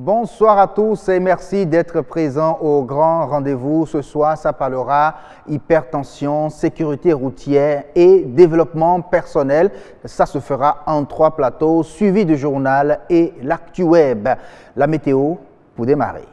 Bonsoir à tous et merci d'être présents au grand rendez-vous. Ce soir, ça parlera hypertension, sécurité routière et développement personnel. Ça se fera en 3 plateaux, suivi du journal et l'actu web. La météo pour démarrer.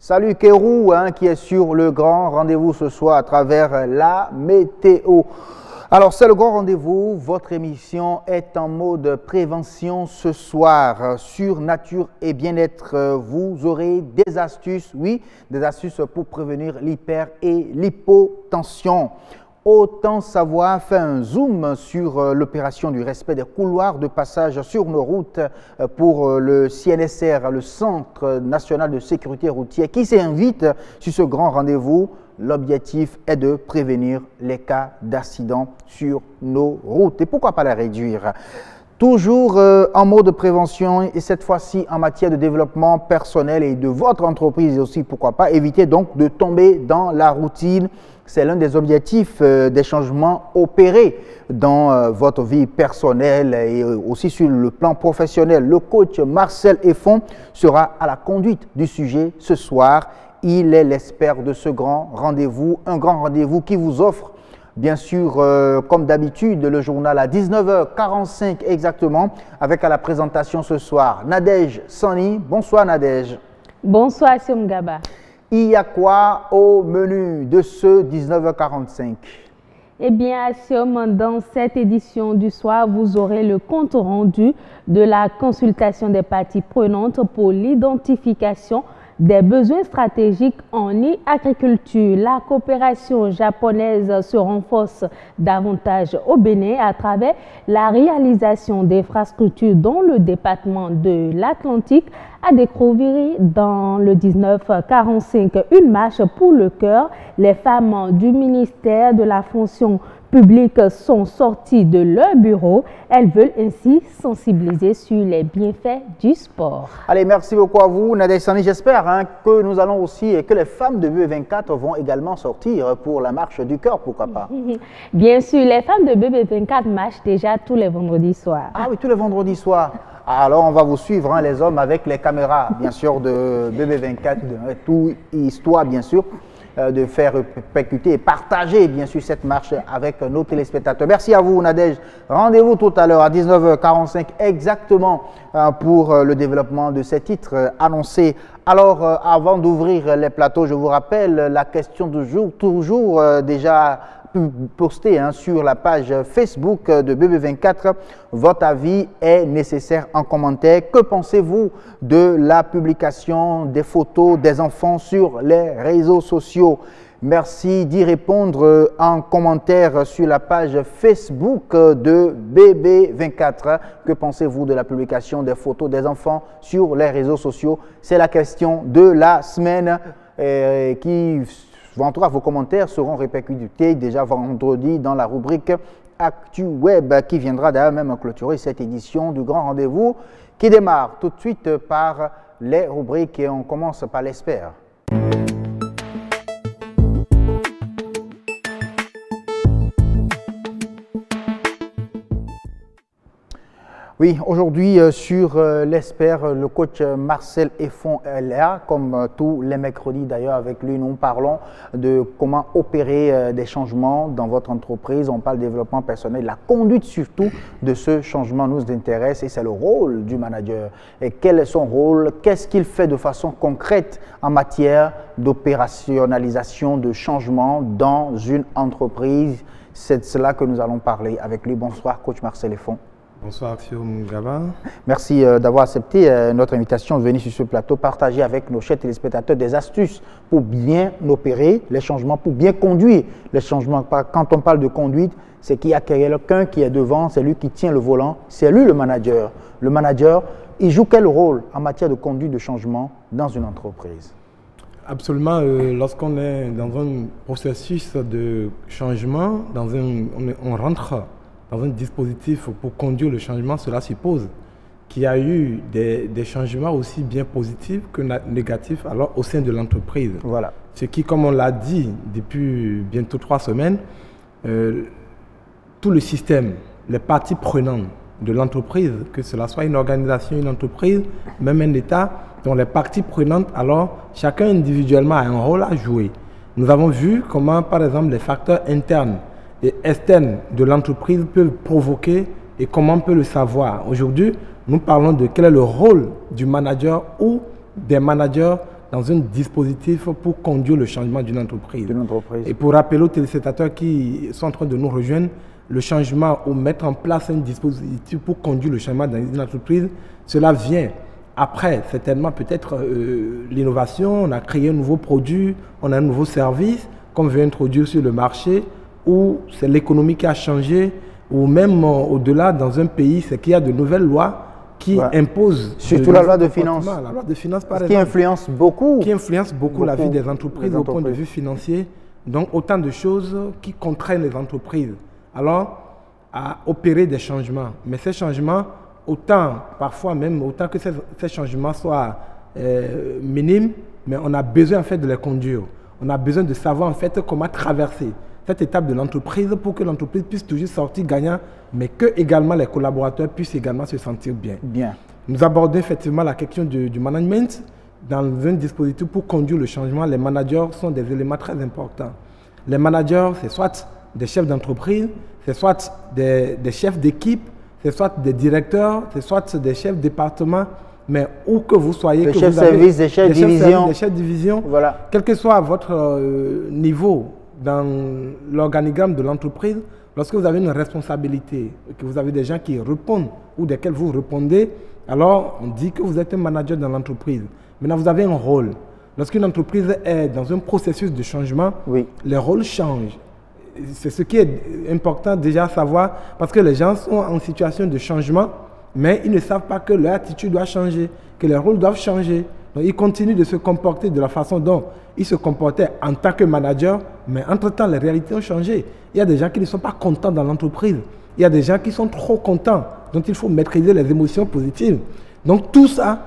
Salut Kérou, qui est sur le grand rendez-vous ce soir à travers la météo. Alors c'est le grand rendez-vous, votre émission est en mode prévention ce soir sur nature et bien-être. Vous aurez des astuces, oui, des astuces pour prévenir l'hyper et l'hypotension. Autant savoir faire un zoom sur l'opération du respect des couloirs de passage sur nos routes pour le CNSR, le Centre national de sécurité routière, qui s'invite sur ce grand rendez-vous. L'objectif est de prévenir les cas d'accidents sur nos routes. Et pourquoi pas les réduire? Toujours en mode prévention et cette fois-ci en matière de développement personnel et de votre entreprise aussi, pourquoi pas, éviter donc de tomber dans la routine. C'est l'un des objectifs des changements opérés dans votre vie personnelle et aussi sur le plan professionnel. Le coach Marcel Effon sera à la conduite du sujet ce soir. Il est l'expert de ce grand rendez-vous, un grand rendez-vous qui vous offre bien sûr, comme d'habitude, le journal à 19h45 exactement, avec à la présentation ce soir Nadège Sani. Bonsoir Nadège. Bonsoir Siom Gaba. Il y a quoi au menu de ce 19h45? Eh bien, Siom, dans cette édition du soir, vous aurez le compte rendu de la consultation des parties prenantes pour l'identification des besoins stratégiques en agriculture. La coopération japonaise se renforce davantage au Bénin à travers la réalisation d'infrastructures dans le département de l'Atlantique. À découvrir dans le 1945 une marche pour le cœur. Les femmes du ministère de la fonction publique sont sorties de leur bureau. Elles veulent ainsi sensibiliser sur les bienfaits du sport. Allez, merci beaucoup à vous, Nadège Sani. J'espère que nous allons aussi et que les femmes de BB24 vont également sortir pour la marche du cœur, pourquoi pas? Bien sûr, les femmes de BB24 marchent déjà tous les vendredis soirs. Ah oui, tous les vendredis soirs. Alors, on va vous suivre, les hommes, avec les caméras, bien sûr, de BB24, de tout histoire, bien sûr, de faire percuter et partager, bien sûr, cette marche avec nos téléspectateurs. Merci à vous, Nadège. Rendez-vous tout à l'heure à 19h45 exactement pour le développement de ces titres annoncés. Alors, avant d'ouvrir les plateaux, je vous rappelle la question du jour, toujours déjà postée sur la page Facebook de BB24. Votre avis est nécessaire en commentaire. Que pensez-vous de la publication des photos des enfants sur les réseaux sociaux? Merci d'y répondre en commentaire sur la page Facebook de BB24. Que pensez-vous de la publication des photos des enfants sur les réseaux sociaux? C'est la question de la semaine qui, en tout cas, vos commentaires seront répercutés déjà vendredi dans la rubrique ActuWeb qui viendra d'ailleurs même clôturer cette édition du Grand Rendez-vous qui démarre tout de suite par les rubriques et on commence par l'espère. Oui, aujourd'hui sur l'espère, le coach Marcel Effon est là, comme tous les mercredis d'ailleurs avec lui, nous parlons de comment opérer des changements dans votre entreprise. On parle développement personnel, la conduite surtout de ce changement nous intéresse et c'est le rôle du manager. Et quel est son rôle? Qu'est-ce qu'il fait de façon concrète en matière d'opérationnalisation de changement dans une entreprise? C'est de cela que nous allons parler avec lui. Bonsoir coach Marcel Effon. Bonsoir Axio Mungaba. Merci d'avoir accepté notre invitation de venir sur ce plateau, partager avec nos chers téléspectateurs des astuces pour bien opérer les changements, pour bien conduire les changements. Quand on parle de conduite, c'est qu'il y a quelqu'un qui est devant, c'est lui qui tient le volant, c'est lui le manager. Le manager, il joue quel rôle en matière de conduite de changement dans une entreprise? Absolument, lorsqu'on est dans un processus de changement, on rentre dans un dispositif pour conduire le changement, cela suppose qu'il y a eu des changements aussi bien positifs que négatifs alors au sein de l'entreprise. Voilà. Ce qui, comme on l'a dit depuis bientôt 3 semaines, tout le système, les parties prenantes de l'entreprise, que cela soit une organisation, une entreprise, même un État, dont les parties prenantes, alors chacun individuellement a un rôle à jouer. Nous avons vu comment, par exemple, les facteurs internes et externes de l'entreprise peuvent provoquer et comment on peut le savoir. Aujourd'hui, nous parlons de quel est le rôle du manager ou des managers dans un dispositif pour conduire le changement d'une entreprise. Et pour rappeler aux téléspectateurs qui sont en train de nous rejoindre, le changement ou mettre en place un dispositif pour conduire le changement dans une entreprise, cela vient après, certainement, peut-être l'innovation, on a créé un nouveau produit, on a un nouveau service qu'on veut introduire sur le marché, ou c'est l'économie qui a changé, ou même au-delà, dans un pays, c'est qu'il y a de nouvelles lois qui imposent... Surtout la loi de finances. La loi de finances, par exemple. Qui influence beaucoup. Qui influence beaucoup la vie des entreprises au point de vue financier. Donc, autant de choses qui contraignent les entreprises. Alors, à opérer des changements. Mais ces changements, parfois même, autant que ces changements soient minimes, mais on a besoin en fait de les conduire. On a besoin de savoir en fait comment traverser cette étape de l'entreprise pour que l'entreprise puisse toujours sortir gagnant, mais que également les collaborateurs puissent également se sentir bien. Nous abordons effectivement la question du management. Dans un dispositif pour conduire le changement, les managers sont des éléments très importants. Les managers, c'est soit des chefs d'entreprise, c'est soit des chefs d'équipe, c'est soit des directeurs, c'est soit des chefs de département, mais où que vous soyez, des chefs de service, des chefs de division, voilà. Quel que soit votre niveau dans l'organigramme de l'entreprise, lorsque vous avez une responsabilité, que vous avez des gens qui répondent ou desquels vous répondez, alors on dit que vous êtes un manager dans l'entreprise. Maintenant, vous avez un rôle. Lorsqu'une entreprise est dans un processus de changement, les rôles changent. C'est ce qui est important déjà à savoir, parce que les gens sont en situation de changement, mais ils ne savent pas que leur attitude doit changer, que les rôles doivent changer. Donc, ils continuent de se comporter de la façon dont ils se comportaient en tant que manager, mais entre-temps, les réalités ont changé. Il y a des gens qui ne sont pas contents dans l'entreprise. Il y a des gens qui sont trop contents, dont il faut maîtriser les émotions positives. Donc, tout ça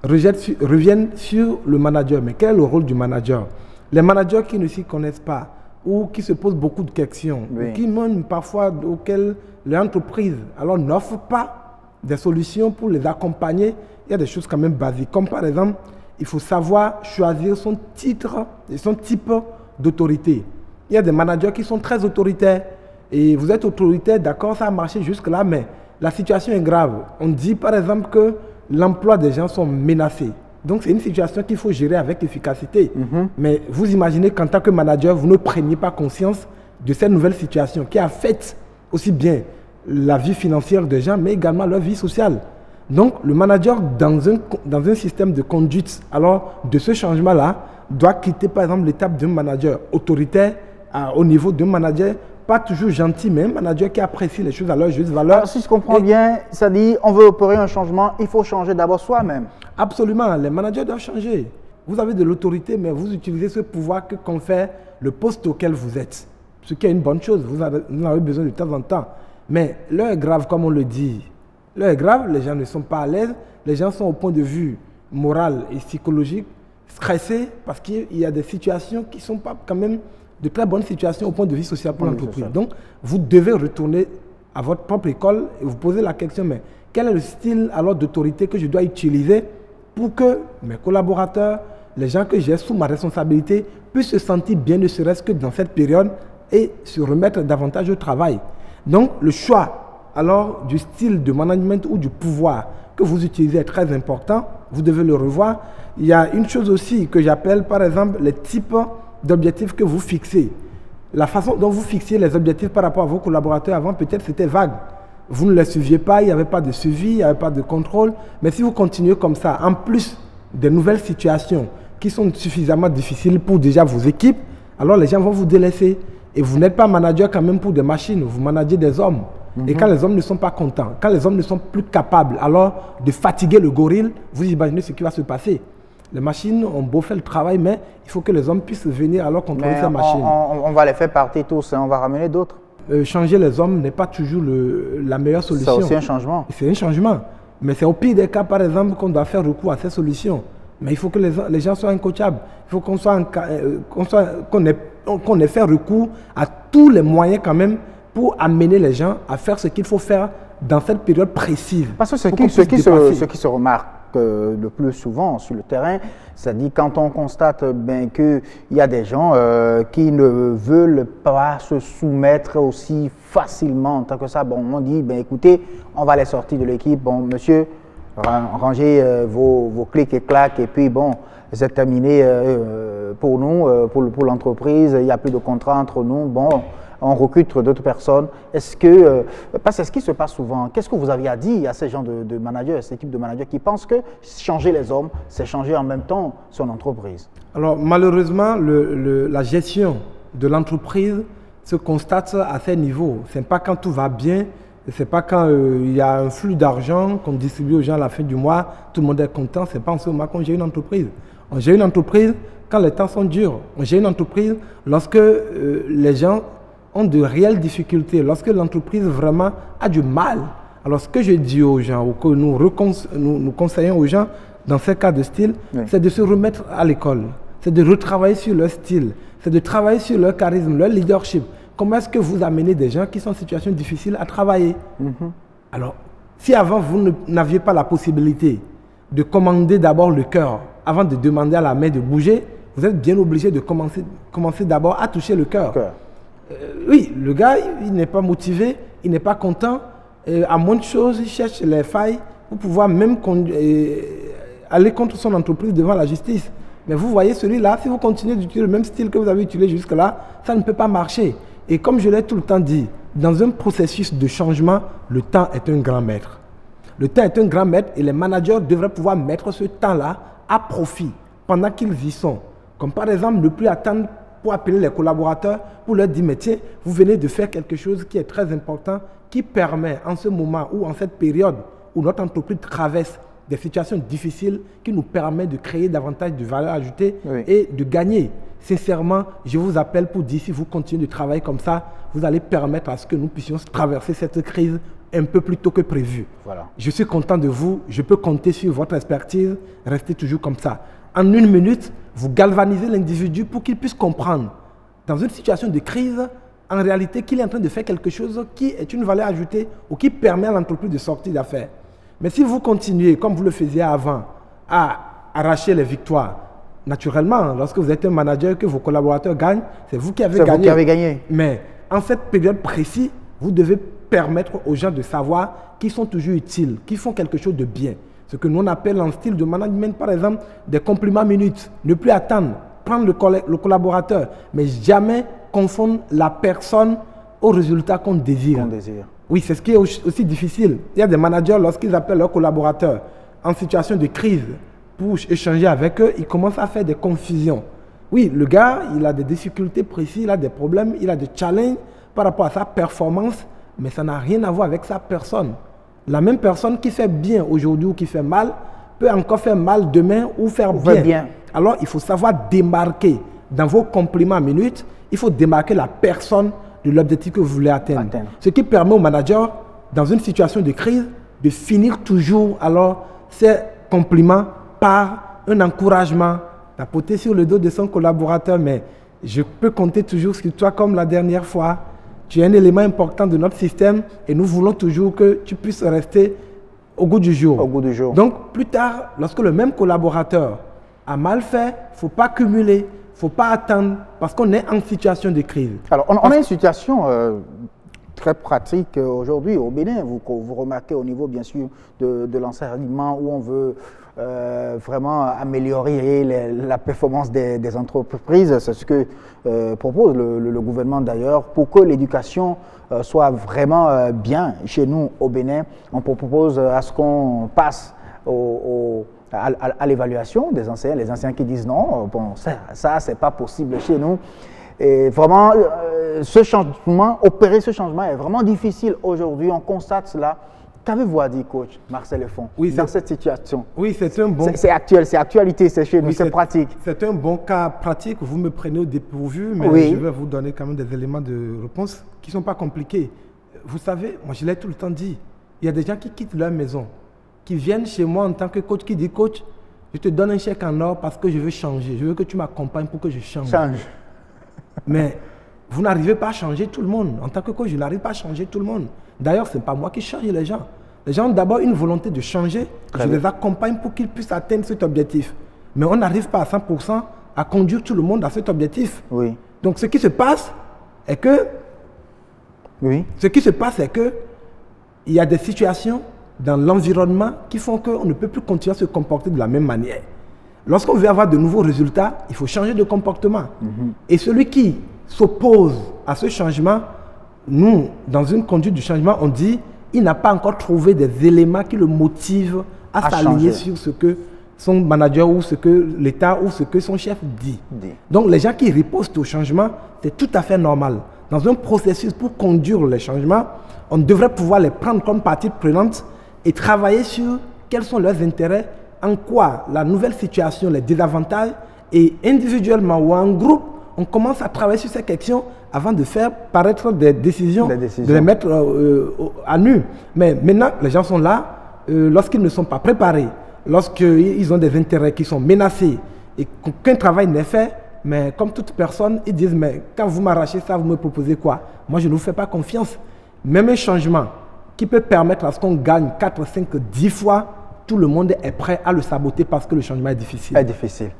revient sur le manager. Mais quel est le rôle du manager? Les managers qui ne s'y connaissent pas ou qui se posent beaucoup de questions, ou qui même parfois auxquelles l'entreprise n'offre pas des solutions pour les accompagner. Il y a des choses quand même basiques, comme par exemple, il faut savoir choisir son titre et son type d'autorité. Il y a des managers qui sont très autoritaires. Et vous êtes autoritaire, d'accord, ça a marché jusque-là, mais la situation est grave. On dit par exemple que l'emploi des gens sont menacés. Donc c'est une situation qu'il faut gérer avec efficacité. Mais vous imaginez qu'en tant que manager, vous ne preniez pas conscience de cette nouvelle situation qui affecte aussi bien la vie financière des gens, mais également leur vie sociale. Donc le manager, dans un système de conduite, alors de ce changement-là, doit quitter par exemple l'étape d'un manager autoritaire au niveau d'un manager pas toujours gentil, mais un manager qui apprécie les choses à leur juste valeur. Alors, si je comprends bien, ça dit on veut opérer un changement, il faut changer d'abord soi-même. Absolument, les managers doivent changer. Vous avez de l'autorité, mais vous utilisez ce pouvoir que confère le poste auquel vous êtes. Ce qui est une bonne chose, vous en avez besoin de temps en temps. Mais l'heure est grave, comme on le dit. L'heure est grave, les gens ne sont pas à l'aise, les gens sont au point de vue moral et psychologique stressés parce qu'il y a des situations qui ne sont pas quand même de très bonnes situations au point de vue social pour l'entreprise. Donc, vous devez retourner à votre propre école et vous poser la question, mais quel est le style alors d'autorité que je dois utiliser pour que mes collaborateurs, les gens que j'ai sous ma responsabilité, puissent se sentir bien, ne serait-ce que dans cette période et se remettre davantage au travail. Donc, le choix alors du style de management ou du pouvoir que vous utilisez est très important. Vous devez le revoir. Il y a une chose aussi que j'appelle, par exemple, les types d'objectifs que vous fixez. La façon dont vous fixiez les objectifs par rapport à vos collaborateurs avant, peut-être c'était vague. Vous ne les suiviez pas, il n'y avait pas de suivi, il n'y avait pas de contrôle. Mais si vous continuez comme ça, en plus des nouvelles situations qui sont suffisamment difficiles pour déjà vos équipes, alors les gens vont vous délaisser. Et vous n'êtes pas manager quand même pour des machines, vous managez des hommes. Et quand les hommes ne sont pas contents, quand les hommes ne sont plus capables alors de fatiguer le gorille, vous imaginez ce qui va se passer. Les machines ont beau faire le travail, mais il faut que les hommes puissent venir alors contrôler ces machines. On va les faire partir tous, hein, on va ramener d'autres. Changer les hommes n'est pas toujours la meilleure solution. C'est aussi un changement. C'est un changement. Mais c'est au pire des cas, par exemple, qu'on doit faire recours à ces solutions. Mais il faut que les gens soient incoachables. Il faut qu'on ait fait recours à tous les moyens quand même pour amener les gens à faire ce qu'il faut faire dans cette période précise. Parce que ce qui se remarque le plus souvent sur le terrain, c'est-à-dire quand on constate qu'il y a des gens qui ne veulent pas se soumettre aussi facilement, tant que ça, bon, on dit, écoutez, on va les sortir de l'équipe, bon, monsieur, rangez vos clics et claques, et puis bon, c'est terminé pour nous, pour l'entreprise, il n'y a plus de contrat entre nous, bon, on recrute d'autres personnes. Parce que c'est ce qui se passe souvent. Qu'est-ce que vous aviez à dire à ces gens de managers, ces types de managers qui pensent que changer les hommes, c'est changer en même temps son entreprise? Alors malheureusement, la gestion de l'entreprise se constate à ces niveaux. Ce n'est pas quand tout va bien, ce n'est pas quand il y a un flux d'argent qu'on distribue aux gens à la fin du mois, tout le monde est content. Ce n'est pas en ce moment qu'on gère une entreprise. On gère une entreprise quand les temps sont durs. On gère une entreprise lorsque les gens ont de réelles difficultés, lorsque l'entreprise vraiment a du mal. Alors ce que je dis aux gens, ou que nous conseillons aux gens dans ces cas de style, c'est de se remettre à l'école, c'est de retravailler sur leur style, c'est de travailler sur leur charisme, leur leadership. Comment est-ce que vous amenez des gens qui sont en situation difficile à travailler? Alors, si avant vous n'aviez pas la possibilité de commander d'abord le cœur avant de demander à la main de bouger, vous êtes bien obligé de commencer d'abord à toucher le cœur. Oui, le gars, il n'est pas motivé, il n'est pas content. À moins de choses, il cherche les failles pour pouvoir même aller contre son entreprise devant la justice. Mais vous voyez, celui-là, si vous continuez d'utiliser le même style que vous avez utilisé jusque-là, ça ne peut pas marcher. Et comme je l'ai tout le temps dit, dans un processus de changement, le temps est un grand maître. Le temps est un grand maître et les managers devraient pouvoir mettre ce temps-là à profit pendant qu'ils y sont. Comme par exemple, ne plus attendre pour appeler les collaborateurs, pour leur dire, mais tiens, vous venez de faire quelque chose qui est très important, qui permet en ce moment ou en cette période où notre entreprise traverse des situations difficiles, qui nous permet de créer davantage de valeur ajoutée et de gagner. Sincèrement, je vous appelle pour dire, si vous continuez de travailler comme ça, vous allez permettre à ce que nous puissions traverser cette crise un peu plus tôt que prévu. Voilà. Je suis content de vous, je peux compter sur votre expertise, restez toujours comme ça. En 1 minute, vous galvanisez l'individu pour qu'il puisse comprendre, dans une situation de crise, en réalité, qu'il est en train de faire quelque chose qui est une valeur ajoutée ou qui permet à l'entreprise de sortir d'affaires. Mais si vous continuez, comme vous le faisiez avant, à arracher les victoires, naturellement, lorsque vous êtes un manager, que vos collaborateurs gagnent, c'est vous qui avez gagné. Vous qui avez gagné. Mais en cette période précise, vous devez permettre aux gens de savoir qu'ils sont toujours utiles, qu'ils font quelque chose de bien. Ce que nous on appelle en style de management, par exemple, des compliments minutes. Ne plus attendre, prendre le collaborateur, mais jamais confondre la personne au résultat qu'on désire. Oui, c'est ce qui est aussi difficile. Il y a des managers, lorsqu'ils appellent leurs collaborateurs en situation de crise pour échanger avec eux, ils commencent à faire des confusions. Oui, le gars, il a des difficultés précises, il a des problèmes, il a des challenges par rapport à sa performance, mais ça n'a rien à voir avec sa personne. La même personne qui fait bien aujourd'hui ou qui fait mal peut encore faire mal demain ou faire bien. Alors, il faut savoir démarquer dans vos compliments minutes, il faut démarquer la personne de l'objectif que vous voulez atteindre. Ce qui permet au manager, dans une situation de crise, de finir toujours alors ses compliments par un encouragement, tapoter sur le dos de son collaborateur, mais je peux compter toujours sur toi comme la dernière fois. Tu es un élément important de notre système et nous voulons toujours que tu puisses rester au goût du jour. Au goût du jour. Donc, plus tard, lorsque le même collaborateur a mal fait, il ne faut pas cumuler, il ne faut pas attendre parce qu'on est en situation de crise. Alors, on a une situation très pratique aujourd'hui au Bénin. Vous remarquez au niveau, bien sûr, de l'enseignement où on veut vraiment améliorer la performance des entreprises. C'est ce que propose le gouvernement d'ailleurs. Pour que l'éducation soit vraiment bien chez nous au Bénin, on propose à ce qu'on passe à l'évaluation des enseignants. Les enseignants qui disent non, bon, ça c'est pas possible chez nous. Et vraiment, opérer ce changement est vraiment difficile aujourd'hui. On constate cela. Qu'avez-vous à dire, coach Marcel Lefond, dans cette situation? Oui, c'est un bon... C'est actuel, c'est actualité, c'est chez nous, c'est pratique. C'est un bon cas pratique. Vous me prenez au dépourvu, mais je vais vous donner quand même des éléments de réponse qui ne sont pas compliqués. Vous savez, moi je l'ai tout le temps dit, il y a des gens qui quittent leur maison, qui viennent chez moi en tant que coach, qui dit, coach, je te donne un chèque en or parce que je veux changer. Je veux que tu m'accompagnes pour que je change. Mais vous n'arrivez pas à changer tout le monde. En tant que coach, je n'arrive pas à changer tout le monde. D'ailleurs, ce n'est pas moi qui change les gens. Les gens ont d'abord une volonté de changer. Je les accompagne pour qu'ils puissent atteindre cet objectif. Mais on n'arrive pas à 100% à conduire tout le monde à cet objectif. Oui. Donc, ce qui se passe est que... Oui. Ce qui se passe est que il y a des situations dans l'environnement qui font qu'on ne peut plus continuer à se comporter de la même manière. Lorsqu'on veut avoir de nouveaux résultats, il faut changer de comportement. Et celui qui s'oppose à ce changement, nous, dans une conduite du changement, on dit il n'a pas encore trouvé des éléments qui le motivent à s'aligner sur ce que son manager ou ce que l'État ou ce que son chef dit. Donc les gens qui ripostent au changement, c'est tout à fait normal. Dans un processus pour conduire les changements, on devrait pouvoir les prendre comme partie prenante et travailler sur quels sont leurs intérêts, en quoi la nouvelle situation les désavantage, et individuellement ou en groupe, on commence à travailler sur ces questions avant de faire paraître des décisions, de les mettre à nu. Mais maintenant, les gens sont là, lorsqu'ils ne sont pas préparés, lorsqu'ils ont des intérêts qui sont menacés et qu'aucun travail n'est fait, mais comme toute personne, ils disent, mais quand vous m'arrachez ça, vous me proposez quoi? Moi, je ne vous fais pas confiance. Même un changement qui peut permettre à ce qu'on gagne 4, 5, 10 fois, tout le monde est prêt à le saboter parce que le changement est difficile.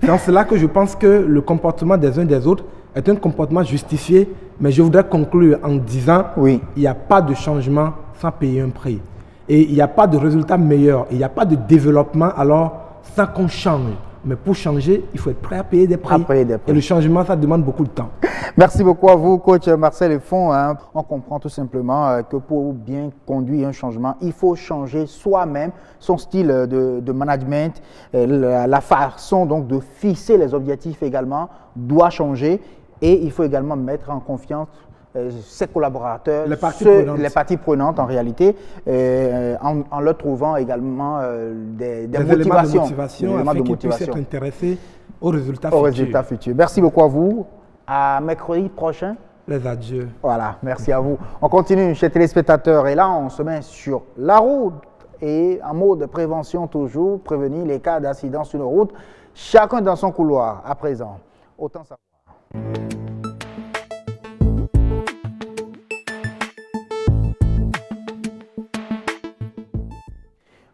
C'est en cela que je pense que le comportement des uns des autres est un comportement justifié, mais je voudrais conclure en disant il n'y a pas de changement sans payer un prix. Et il n'y a pas de résultat meilleur, il n'y a pas de développement alors sans qu'on change. Mais pour changer, il faut être prêt à payer des prix. Et le changement, ça demande beaucoup de temps. Merci beaucoup à vous, coach Marcel Lefond. On comprend tout simplement que pour bien conduire un changement, il faut changer soi-même son style de management. La façon donc de fixer les objectifs également doit changer. Et il faut également mettre en confiance ses collaborateurs, les parties prenantes en réalité, en leur trouvant également des motivations. Afin qu'ils puissent être intéressés aux résultats futurs. Merci beaucoup à vous. À mercredi prochain. Les adieux. Voilà, merci à vous. On continue, chers téléspectateurs, et là, on se met sur la route. Et en mode de prévention toujours, prévenir les cas d'accident sur nos routes, chacun dans son couloir. À présent, autant savoir.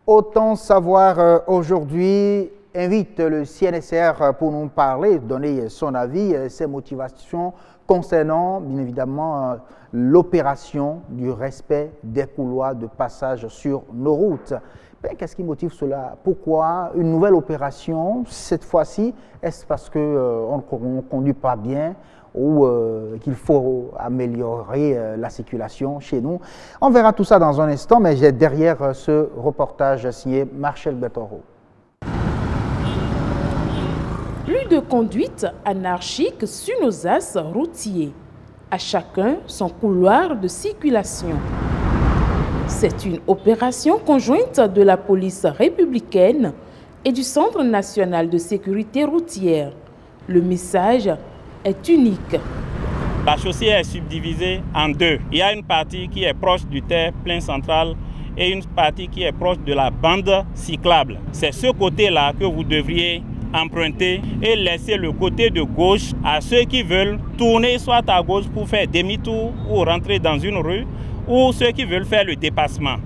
Autant savoir aujourd'hui invite le CNSR pour nous parler, donner son avis, ses motivations concernant bien évidemment l'opération du respect des couloirs de passage sur nos routes. Qu'est-ce qui motive cela? Pourquoi une nouvelle opération cette fois-ci? Est-ce parce qu'on ne conduit pas bien ou qu'il faut améliorer la circulation chez nous? On verra tout ça dans un instant, mais j'ai derrière ce reportage signé Marcel Bertoro. Plus de conduite anarchique sur nos axes routiers. À chacun son couloir de circulation. C'est une opération conjointe de la police républicaine et du Centre national de sécurité routière. Le message est unique. La chaussée est subdivisée en deux. Il y a une partie qui est proche du terre-plein central et une partie qui est proche de la bande cyclable. C'est ce côté-là que vous devriez emprunter et laisser le côté de gauche à ceux qui veulent tourner soit à gauche pour faire demi-tour ou rentrer dans une rue, ou ceux qui veulent faire le dépassement.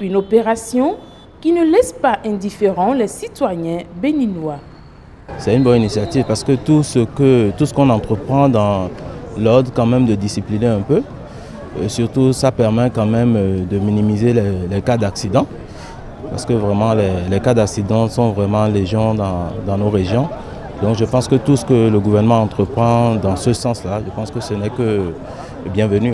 Une opération qui ne laisse pas indifférents les citoyens béninois. C'est une bonne initiative parce que tout ce qu'on entreprend dans l'ordre quand même de discipliner un peu, surtout ça permet quand même de minimiser les cas d'accident. Parce que vraiment les cas d'accident sont vraiment légion dans nos régions. Donc je pense que tout ce que le gouvernement entreprend dans ce sens-là, je pense que ce n'est que bienvenu.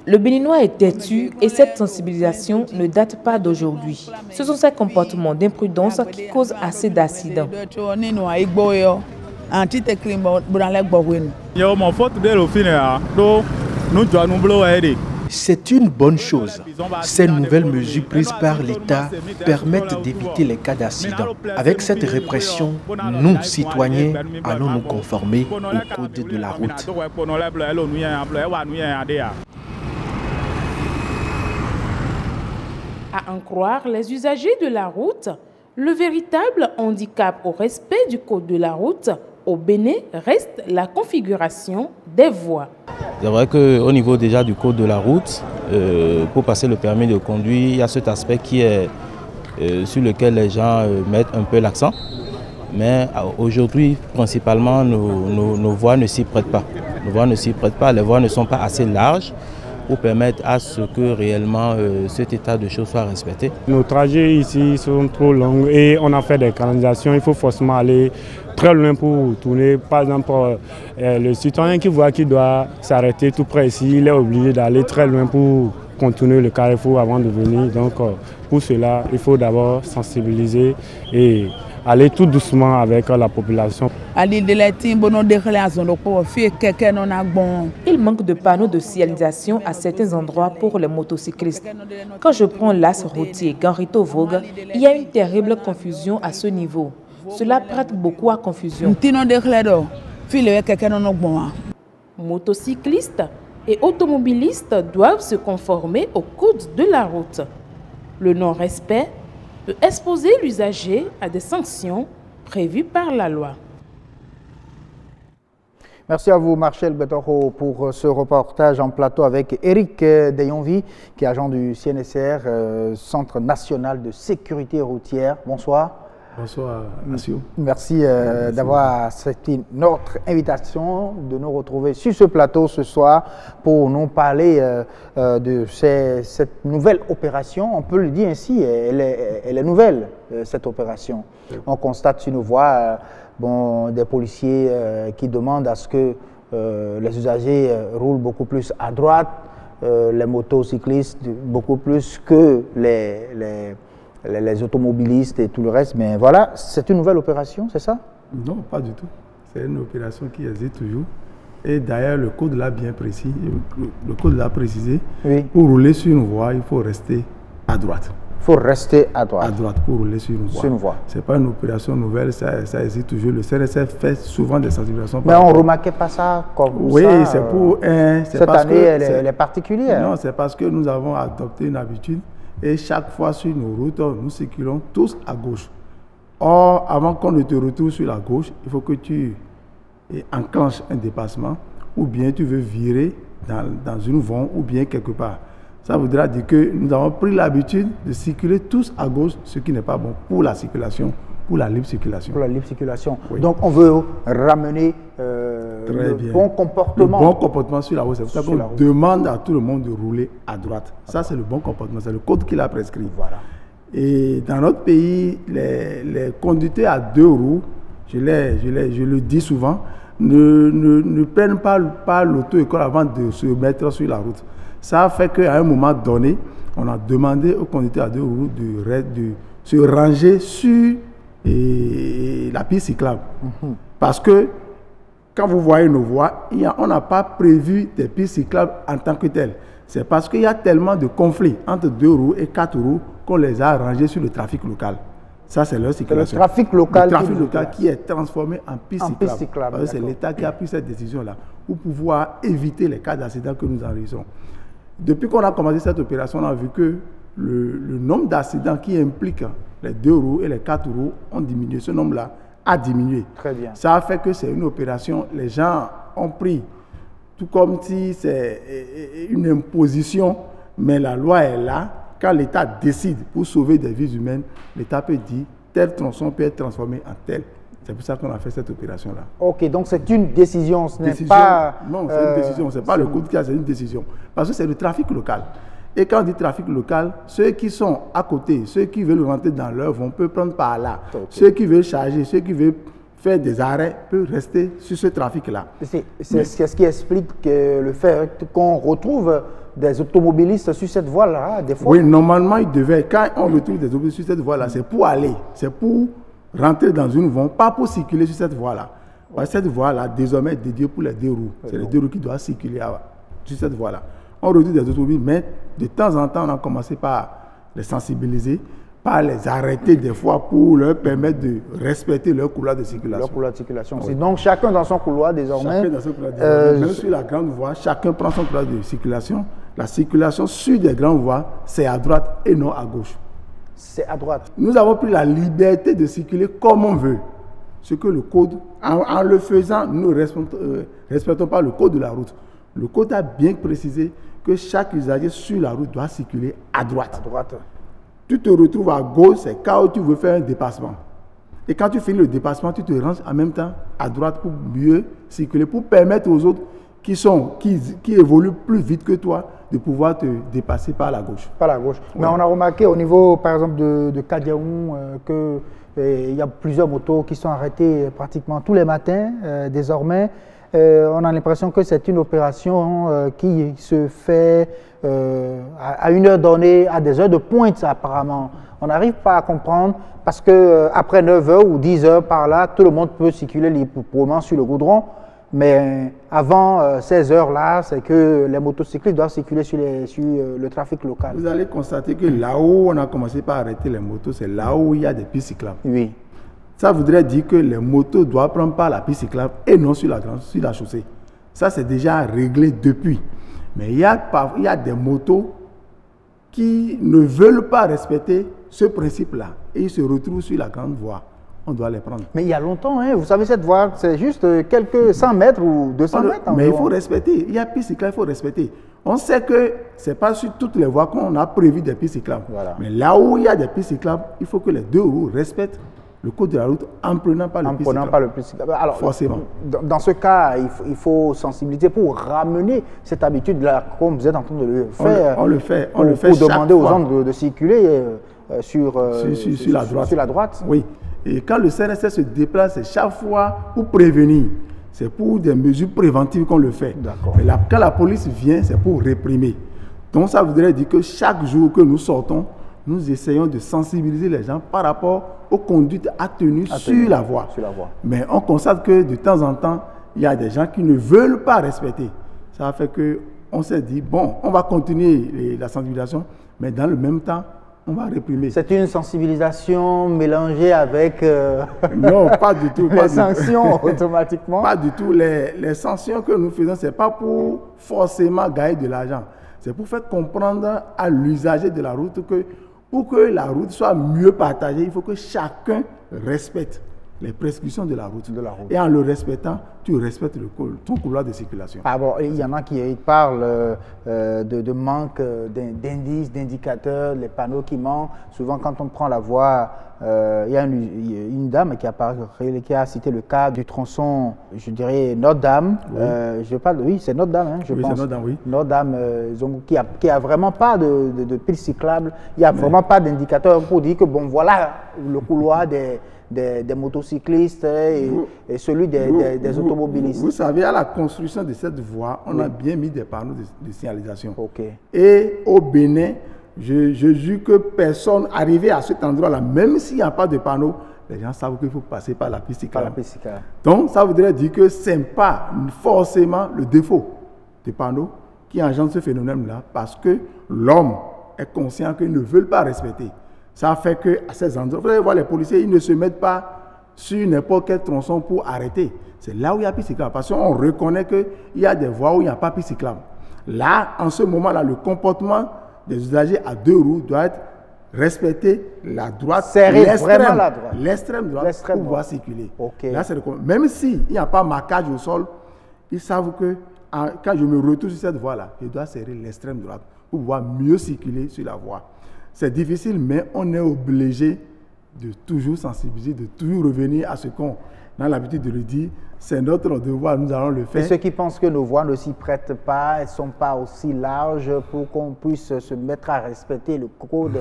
Le Béninois est têtu et cette sensibilisation ne date pas d'aujourd'hui. Ce sont ces comportements d'imprudence qui causent assez d'accidents. C'est une bonne chose. Ces nouvelles mesures prises par l'État permettent d'éviter les cas d'accident. Avec cette répression, nous, citoyens, allons nous conformer au code de la route. À en croire les usagers de la route, le véritable handicap au respect du code de la route au Bénin reste la configuration des voies. C'est vrai qu'au niveau déjà du code de la route, pour passer le permis de conduire, il y a cet aspect qui est sur lequel les gens mettent un peu l'accent. Mais aujourd'hui, principalement, nos voies ne s'y prêtent pas. Nos voies ne s'y prêtent pas, les voies ne sont pas assez larges pour permettre à ce que réellement cet état de choses soit respecté. Nos trajets ici sont trop longs et on a fait des canalisations, il faut forcément aller très loin pour tourner. Par exemple, le citoyen qui voit qu'il doit s'arrêter tout près ici, il est obligé d'aller très loin pour contourner le carrefour avant de venir. Donc pour cela, il faut d'abord sensibiliser et aller tout doucement avec la population. Il manque de panneaux de signalisation à certains endroits pour les motocyclistes. Quand je prends l'axe routier Ganrito-Vogue, il y a une terrible confusion à ce niveau. Cela prête beaucoup à confusion. Motocyclistes et automobilistes doivent se conformer au code de la route. Le non-respect peut exposer l'usager à des sanctions prévues par la loi. Merci à vous, Marcel Betoro, pour ce reportage en plateau avec Éric Deyonvi, qui est agent du CNSR, Centre national de sécurité routière. Bonsoir. Bonsoir, monsieur. Merci d'avoir accepté notre invitation, de nous retrouver sur ce plateau ce soir pour nous parler de cette nouvelle opération. On peut le dire ainsi, elle est nouvelle, cette opération. On constate sur nos voies des policiers qui demandent à ce que les usagers roulent beaucoup plus à droite, les motocyclistes beaucoup plus que les automobilistes et tout le reste. Mais voilà, c'est une nouvelle opération, c'est ça? Non, pas du tout. C'est une opération qui existe toujours. Et d'ailleurs, le code l'a bien précis. Le code l'a précisé. Oui. Pour rouler sur une voie, il faut rester à droite. Il faut rester à droite. À droite pour rouler sur une voie. Sur une voie. Ce n'est pas une opération nouvelle, ça existe toujours. Le CNSF fait souvent des sensibilisations. Mais on ne remarquait pas ça comme ça. Oui, c'est pour un... Cette année, elle est particulière. Non, c'est parce que nous avons adopté une habitude. Et chaque fois sur nos routes, nous circulons tous à gauche. Or, avant qu'on ne te retrouve sur la gauche, il faut que tu enclenches un dépassement ou bien tu veux virer dans une voie ou bien quelque part. Ça voudra dire que nous avons pris l'habitude de circuler tous à gauche, ce qui n'est pas bon pour la circulation, pour la libre circulation. Pour la libre circulation. Oui. Donc, on veut ramener le bon comportement. Le bon comportement sur la route. C'est pour ça qu'on demande à tout le monde de rouler à droite. Ça, c'est le bon comportement. C'est le code qu'il a prescrit. Voilà. Et dans notre pays, les conducteurs à deux roues, je le dis souvent, ne prennent pas l'auto-école avant de se mettre sur la route. Ça fait qu'à un moment donné, on a demandé aux conducteurs à deux roues de se ranger sur la piste cyclable. Parce que quand vous voyez nos voies, on n'a pas prévu des pistes cyclables en tant que telles. C'est parce qu'il y a tellement de conflits entre 2 roues et 4 roues qu'on les a rangés sur le trafic local. Ça, c'est leur circulation. Le trafic local, qui est transformé en piste cyclable. C'est l'État qui a pris cette décision-là pour pouvoir éviter les cas d'accident que nous enregistrons. Depuis qu'on a commencé cette opération, on a vu que le nombre d'accidents qui impliquent les 2 roues et les 4 roues ont diminué. Ce nombre-là a diminué. Très bien. Ça a fait que c'est une opération, les gens ont pris, tout comme si c'est une imposition, mais la loi est là. Quand l'État décide pour sauver des vies humaines, l'État peut dire tel tronçon peut être transformé en tel. C'est pour ça qu'on a fait cette opération-là. Ok, donc c'est une décision, ce n'est pas... Non, c'est une décision, ce n'est pas le code qui a, c'est une décision. Parce que c'est le trafic local. Et quand on dit trafic local, ceux qui sont à côté, ceux qui veulent rentrer dans l'œuvre, on peut prendre par là. Okay. Ceux qui veulent charger, ceux qui veulent faire des arrêts, peuvent rester sur ce trafic-là. C'est ce qui explique le fait qu'on retrouve des automobilistes sur cette voie-là, des fois. Oui, normalement, ils devaient, quand on retrouve des automobilistes sur cette voie-là, c'est pour aller, c'est pour rentrer dans une voie, pas pour circuler sur cette voie-là. Cette voie-là, désormais, est dédiée pour les 2 roues. C'est les 2 roues qui doivent circuler sur cette voie-là. On retrouve des automobiles, mais de temps en temps, on a commencé par les sensibiliser, par les arrêter des fois pour leur permettre de respecter leur couloir de circulation. Leur couloir de circulation. Oui. Donc, chacun dans son couloir désormais. Chacun dans son couloir désormais. Même sur la grande voie, chacun prend son couloir de circulation. La circulation sur des grandes voies, c'est à droite et non à gauche. C'est à droite. Nous avons pris la liberté de circuler comme on veut. Ce que le code, en le faisant, nous ne respectons pas le code de la route. Le code a bien précisé que chaque usager sur la route doit circuler à droite. À droite. Tu te retrouves à gauche, c'est quand tu veux faire un dépassement. Et quand tu finis le dépassement, tu te ranges en même temps à droite pour mieux circuler, pour permettre aux autres qui évoluent plus vite que toi de pouvoir te dépasser par la gauche. Par la gauche. Ouais. Mais on a remarqué au niveau, par exemple, de Kadiaou, qu'il y a plusieurs motos qui sont arrêtées pratiquement tous les matins désormais. On a l'impression que c'est une opération qui se fait à une heure donnée, à des heures de pointe apparemment. On n'arrive pas à comprendre parce qu'après 9h ou 10h par là, tout le monde peut circuler librement sur le goudron. Mais avant ces heures-là, c'est que les motocyclistes doivent circuler sur le trafic local. Vous allez constater que là où on a commencé par arrêter les motos, c'est là où il y a des pistes cyclables. Oui. Ça voudrait dire que les motos doivent prendre par la piste cyclable et non sur la chaussée. Ça, c'est déjà réglé depuis. Mais il y a des motos qui ne veulent pas respecter ce principe-là et ils se retrouvent sur la grande voie. On doit les prendre. Mais il y a longtemps, hein, vous savez, cette voie, c'est juste quelques 100 mètres ou 200 mètres. Mais il faut respecter. Il y a piste cyclable, il faut respecter. On sait que ce n'est pas sur toutes les voies qu'on a prévu des pistes cyclables. Voilà. Mais là où il y a des pistes cyclables, il faut que les 2 roues respectent le code de la route en prenant pas le piste cyclable. Alors, forcément. Dans ce cas, il faut sensibiliser pour ramener cette habitude-là, comme vous êtes en train de le faire. On le fait. Pour demander aux gens de circuler sur la droite. Oui. Et quand le CNSS se déplace, c'est chaque fois pour prévenir. C'est pour des mesures préventives qu'on le fait. Mais quand la police vient, c'est pour réprimer. Donc ça voudrait dire que chaque jour que nous sortons, nous essayons de sensibiliser les gens par rapport aux conduites attenues sur la voie. Mais on constate que de temps en temps, il y a des gens qui ne veulent pas respecter. Ça a fait qu'on s'est dit, bon, on va continuer la sensibilisation, mais dans le même temps, on va réprimer. C'est une sensibilisation mélangée avec non, pas du tout, les sanctions automatiquement. Pas du tout. Les sanctions que nous faisons, ce n'est pas pour forcément gagner de l'argent. C'est pour faire comprendre à l'usager de la route que pour que la route soit mieux partagée, il faut que chacun respecte les prescriptions de la route. Et en le respectant, tu respectes ton couloir de circulation. Ah bon, il y en a qui parlent de manque d'indices, d'indicateurs, les panneaux qui manquent. Souvent, quand on prend la voie, il y a une dame qui a cité le cas du tronçon, je dirais Notre-Dame. Oui. Oui, c'est Notre-Dame, hein, je pense. C'est Notre-Dame, oui. Notre-Dame, qui a vraiment pas de piste cyclable. Il n'y a vraiment pas d'indicateur pour dire que, bon, voilà le couloir des motocyclistes et celui des automobilistes. Vous savez, à la construction de cette voie, on a bien mis des panneaux de signalisation. Okay. Et au Bénin, je jure que personne arrivé à cet endroit-là, même s'il n'y a pas de panneau, les gens savent qu'il faut passer par la piste cyclable. Donc, ça voudrait dire que ce n'est pas forcément le défaut des panneaux qui engendre ce phénomène-là, parce que l'homme est conscient qu'ils ne veulent pas respecter. Ça fait qu'à ces endroits, vous allez voir les policiers, ils ne se mettent pas sur n'importe quel tronçon pour arrêter. C'est là où il y a piste cyclable, parce qu'on reconnaît qu'il y a des voies où il n'y a pas piste cyclable. Là, en ce moment-là, le comportement des usagers à deux roues doit être respecter la droite, l'extrême droite pour pouvoir circuler. Okay. Là, même s'il n'y a pas marquage au sol, ils savent que quand je me retrouve sur cette voie-là, je dois serrer l'extrême droite pour pouvoir mieux circuler sur la voie. C'est difficile, mais on est obligé de toujours sensibiliser, de toujours revenir à ce qu'on a l'habitude de le dire. C'est notre devoir, nous allons le faire. Et ceux qui pensent que nos voies ne s'y prêtent pas, elles ne sont pas aussi larges pour qu'on puisse se mettre à respecter le code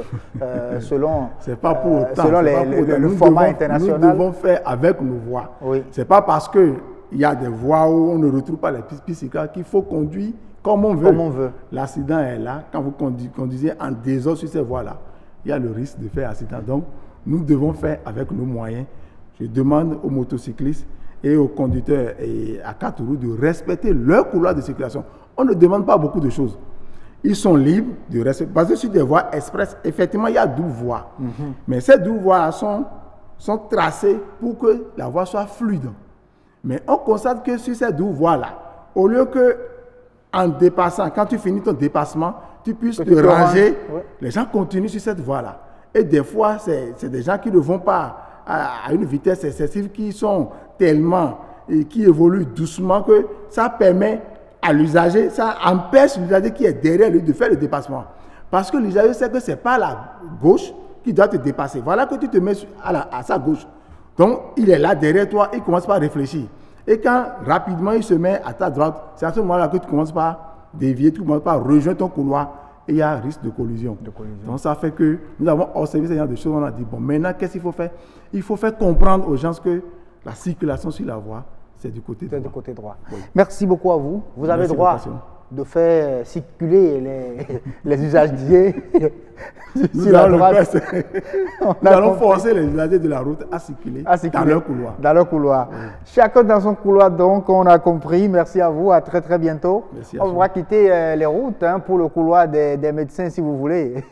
selon, pas pour autant, selon le format international. Nous devons faire avec nos voies. Oui. Ce n'est pas parce qu'il y a des voies où on ne retrouve pas les pistes cyclables qu'il faut conduire comme on veut. L'accident est là. Quand vous conduisez en désordre sur ces voies-là, il y a le risque de faire accident. Donc, nous devons faire avec nos moyens. Je demande aux motocyclistes et aux conducteurs et à quatre roues de respecter leur couloir de circulation. On ne demande pas beaucoup de choses. Ils sont libres de respecter. Parce que sur des voies express, effectivement, il y a 12 voies. Mais ces 12 voies sont tracées pour que la voie soit fluide. Mais on constate que sur ces 12 voies-là, au lieu que en dépassant, quand tu finis ton dépassement, tu puisses te ranger, les gens continuent sur cette voie-là. Et des fois, c'est des gens qui ne vont pas à une vitesse excessive, qui sont tellement et qui évoluent doucement que ça permet à l'usager, ça empêche l'usager qui est derrière lui de faire le dépassement. Parce que l'usager sait que ce n'est pas la gauche qui doit te dépasser. Voilà que tu te mets à sa gauche. Donc, il est là derrière toi, il commence par réfléchir. Et quand rapidement il se met à ta droite, c'est à ce moment-là que tu commences par dévier, tu commences par rejoindre ton couloir. Et il y a un risque de collision. Donc ça fait que nous avons observé ce genre de choses. On a dit, bon, maintenant, qu'est-ce qu'il faut faire? Il faut faire comprendre aux gens que la circulation sur la voie, c'est du côté droit. Du côté droit. Oui. Merci beaucoup à vous. Vous avez droit de faire circuler les usagers sur la droite. Nous allons forcer les usagers de la route à circuler dans leur couloir. Dans leur couloir. Oui. Chacun dans son couloir, donc, on a compris. Merci à vous. À très, très bientôt. On va quitter les routes pour le couloir des médecins, si vous voulez.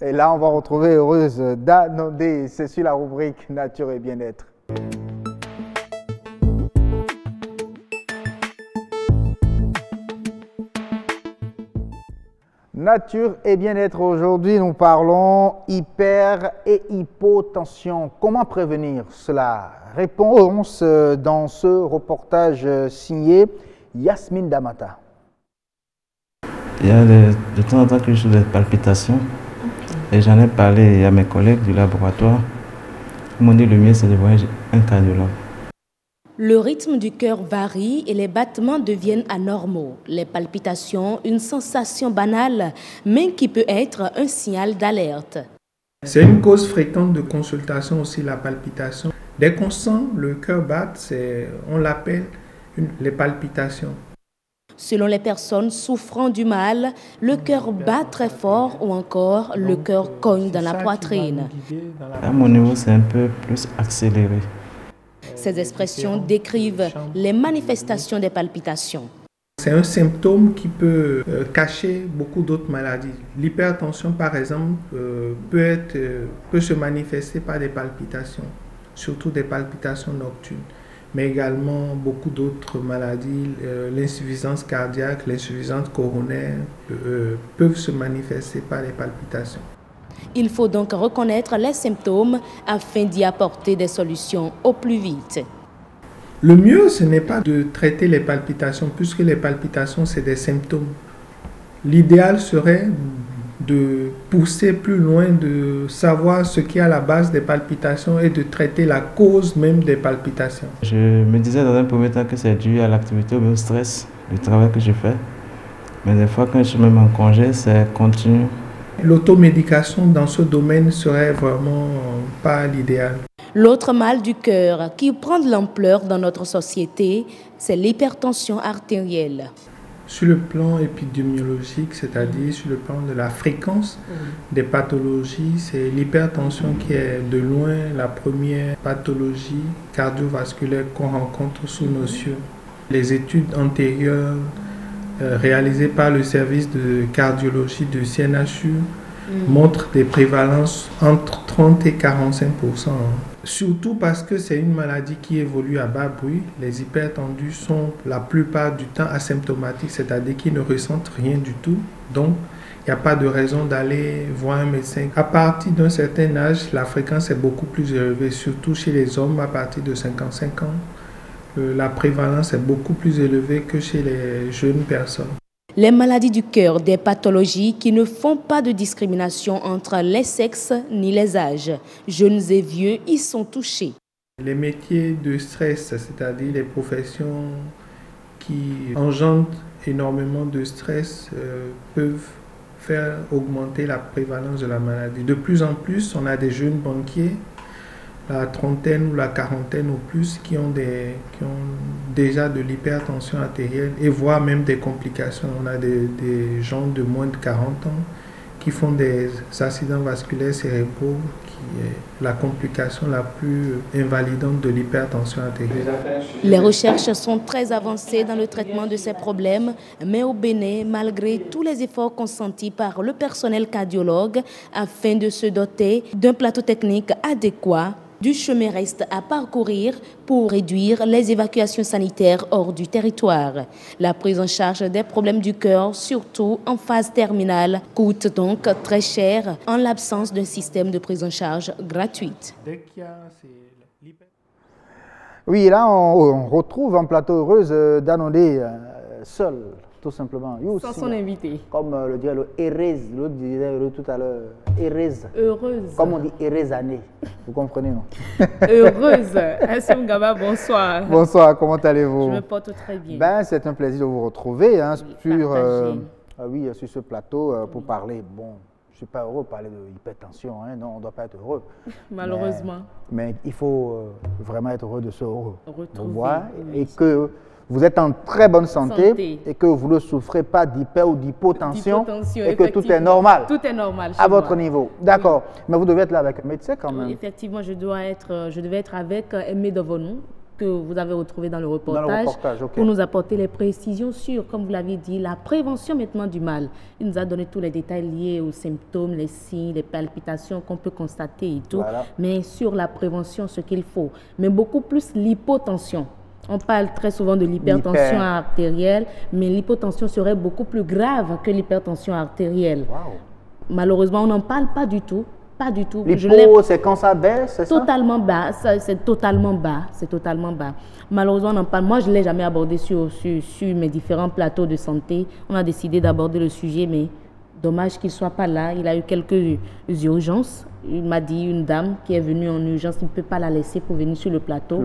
Et là, on va retrouver Heureuse Danondé. C'est sur la rubrique Nature et Bien-être. Nature et bien-être. Aujourd'hui, nous parlons hyper et hypotension. Comment prévenir cela? Réponse dans ce reportage signé Yasmine Damata. Il y a de temps en temps que je fais des palpitations et j'en ai parlé à mes collègues du laboratoire. Ils m'ont dit le mieux c'est de voir un cardiologue. Le rythme du cœur varie et les battements deviennent anormaux. Les palpitations, une sensation banale, mais qui peut être un signal d'alerte. C'est une cause fréquente de consultation aussi, la palpitation. Dès qu'on sent le cœur battre, on l'appelle les palpitations. Selon les personnes souffrant du mal, le cœur bat très fort ou encore le cœur cogne dans la poitrine. À mon niveau, c'est un peu plus accéléré. Ces expressions décrivent les manifestations des palpitations. C'est un symptôme qui peut cacher beaucoup d'autres maladies. L'hypertension, par exemple, peut se manifester par des palpitations, surtout des palpitations nocturnes, mais également beaucoup d'autres maladies, l'insuffisance cardiaque, l'insuffisance coronaire, peuvent se manifester par des palpitations. Il faut donc reconnaître les symptômes afin d'y apporter des solutions au plus vite. Le mieux, ce n'est pas de traiter les palpitations, puisque les palpitations, c'est des symptômes. L'idéal serait de pousser plus loin, de savoir ce qui est à la base des palpitations et de traiter la cause même des palpitations. Je me disais dans un premier temps que c'est dû à l'activité ou au stress, le travail que je fais. Mais des fois, quand je suis même en congé, c'est continu. L'automédication dans ce domaine serait vraiment pas l'idéal. L'autre mal du cœur qui prend de l'ampleur dans notre société, c'est l'hypertension artérielle. Sur le plan épidémiologique, c'est-à-dire sur le plan de la fréquence des pathologies, c'est l'hypertension qui est de loin la première pathologie cardiovasculaire qu'on rencontre sous nos cieux. Les études antérieures réalisées par le service de cardiologie de CNHU montrent des prévalences entre 30 et 45%. Surtout parce que c'est une maladie qui évolue à bas bruit. Les hypertendus sont la plupart du temps asymptomatiques, c'est-à-dire qu'ils ne ressentent rien du tout. Donc, il n'y a pas de raison d'aller voir un médecin. À partir d'un certain âge, la fréquence est beaucoup plus élevée, surtout chez les hommes à partir de 55 ans. La prévalence est beaucoup plus élevée que chez les jeunes personnes. Les maladies du cœur, des pathologies qui ne font pas de discrimination entre les sexes ni les âges. Jeunes et vieux y sont touchés. Les métiers de stress, c'est-à-dire les professions qui engendrent énormément de stress, peuvent faire augmenter la prévalence de la maladie. De plus en plus, on a des jeunes banquiers, la trentaine ou la quarantaine ou plus, qui ont déjà de l'hypertension artérielle et voire même des complications. On a des gens de moins de 40 ans qui font des accidents vasculaires cérébraux, qui est la complication la plus invalidante de l'hypertension artérielle. Les recherches sont très avancées dans le traitement de ces problèmes, mais au Bénin, malgré tous les efforts consentis par le personnel cardiologue afin de se doter d'un plateau technique adéquat, du chemin reste à parcourir pour réduire les évacuations sanitaires hors du territoire. La prise en charge des problèmes du cœur, surtout en phase terminale, coûte donc très cher en l'absence d'un système de prise en charge gratuite. Oui, là, on retrouve en plateau heureuse Danondé seul, tout simplement. Sans son invité. Comme le dirait le Erez, l'autre disait tout à l'heure, Erez. Heureuse. Comme on dit Erez année. Vous comprenez, non? Heureuse. Hassim Gaba, bonsoir. Bonsoir, comment allez-vous? Je me porte très bien. Ben, c'est un plaisir de vous retrouver sur ce plateau pour parler. Bon, je ne suis pas heureux de parler de hypertension, hein, non, on ne doit pas être heureux. Malheureusement. Mais il faut vraiment être heureux de se retrouver. Et que vous êtes en très bonne santé et que vous ne souffrez pas d'hyper ou d'hypotension et que tout est normal. Tout est normal à votre niveau. D'accord. Oui. Mais vous devez être là avec un médecin quand même. Oui, effectivement, je devais être avec Aimé Devonou, que vous avez retrouvé dans le reportage, pour nous apporter les précisions sur, comme vous l'avez dit, la prévention maintenant du mal. Il nous a donné tous les détails liés aux symptômes, les signes, les palpitations qu'on peut constater et tout, mais sur la prévention, ce qu'il faut. Mais beaucoup plus l'hypotension. On parle très souvent de l'hypertension artérielle, mais l'hypotension serait beaucoup plus grave que l'hypertension artérielle. Wow. Malheureusement, on n'en parle pas du tout. Pas du tout. L'hypo, c'est quand ça baisse, c'est ça? Totalement bas. C'est totalement bas. C'est totalement bas. Malheureusement, on n'en parle. Moi, je ne l'ai jamais abordé sur mes différents plateaux de santé. On a décidé d'aborder le sujet, mais dommage qu'il ne soit pas là. Il a eu quelques urgences. Il m'a dit, une dame qui est venue en urgence, il ne peut pas la laisser pour venir sur le plateau.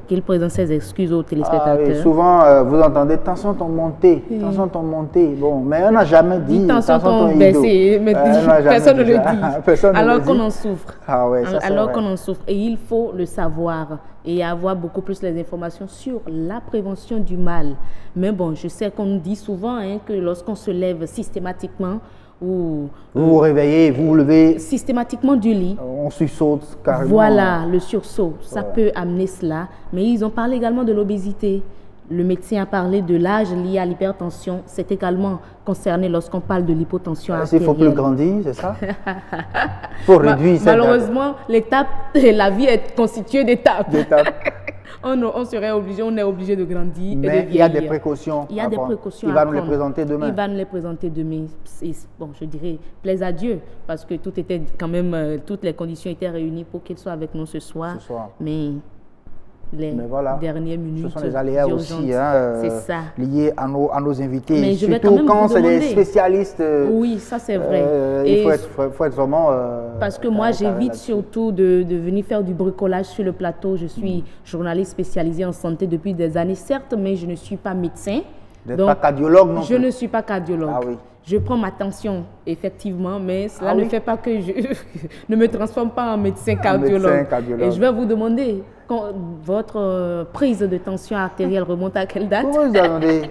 Qu'il présente ses excuses aux téléspectateurs. Ah, oui. Souvent, vous entendez, tension ton montée, tension ton montée. Bon, mais on n'a jamais dit tension ton baissée. Personne ne le dit. Alors qu'on en souffre. Ah, ouais, alors qu'on en souffre. Et il faut le savoir et avoir beaucoup plus les informations sur la prévention du mal. Mais bon, je sais qu'on nous dit souvent que lorsqu'on se lève systématiquement, vous vous réveillez, vous vous levez systématiquement du lit. On sursaute carrément. Voilà, le sursaut, ça peut amener cela. Mais ils ont parlé également de l'obésité. Le médecin a parlé de l'âge lié à l'hypertension. C'est également concerné lorsqu'on parle de l'hypotension artérielle. Il faut plus grandir, c'est ça? Il faut réduire. Malheureusement, la vie est constituée d'étapes. On serait obligé, on est obligé de grandir. Mais il y a des précautions. Il y a des précautions. Il va nous les présenter demain. Il va nous les présenter demain. Bon, je dirais, plaise à Dieu, parce que tout était quand même, toutes les conditions étaient réunies pour qu'il soit avec nous ce soir. Mais dernières minutes. Ce sont des aléas aussi liés à nos invités. Mais surtout quand c'est des spécialistes. Oui, ça c'est vrai. Il faut être vraiment. Parce que moi, j'évite surtout de venir faire du bricolage sur le plateau. Je suis journaliste spécialisée en santé depuis des années, certes, mais je ne suis pas médecin. Vous n'êtes pas cardiologue non plus? Je ne suis pas cardiologue. Ah, oui. Je prends ma tension, effectivement, mais cela ne fait pas que je ne me transforme pas en médecin cardiologue. Et je vais vous demander, votre prise de tension artérielle remonte à quelle date?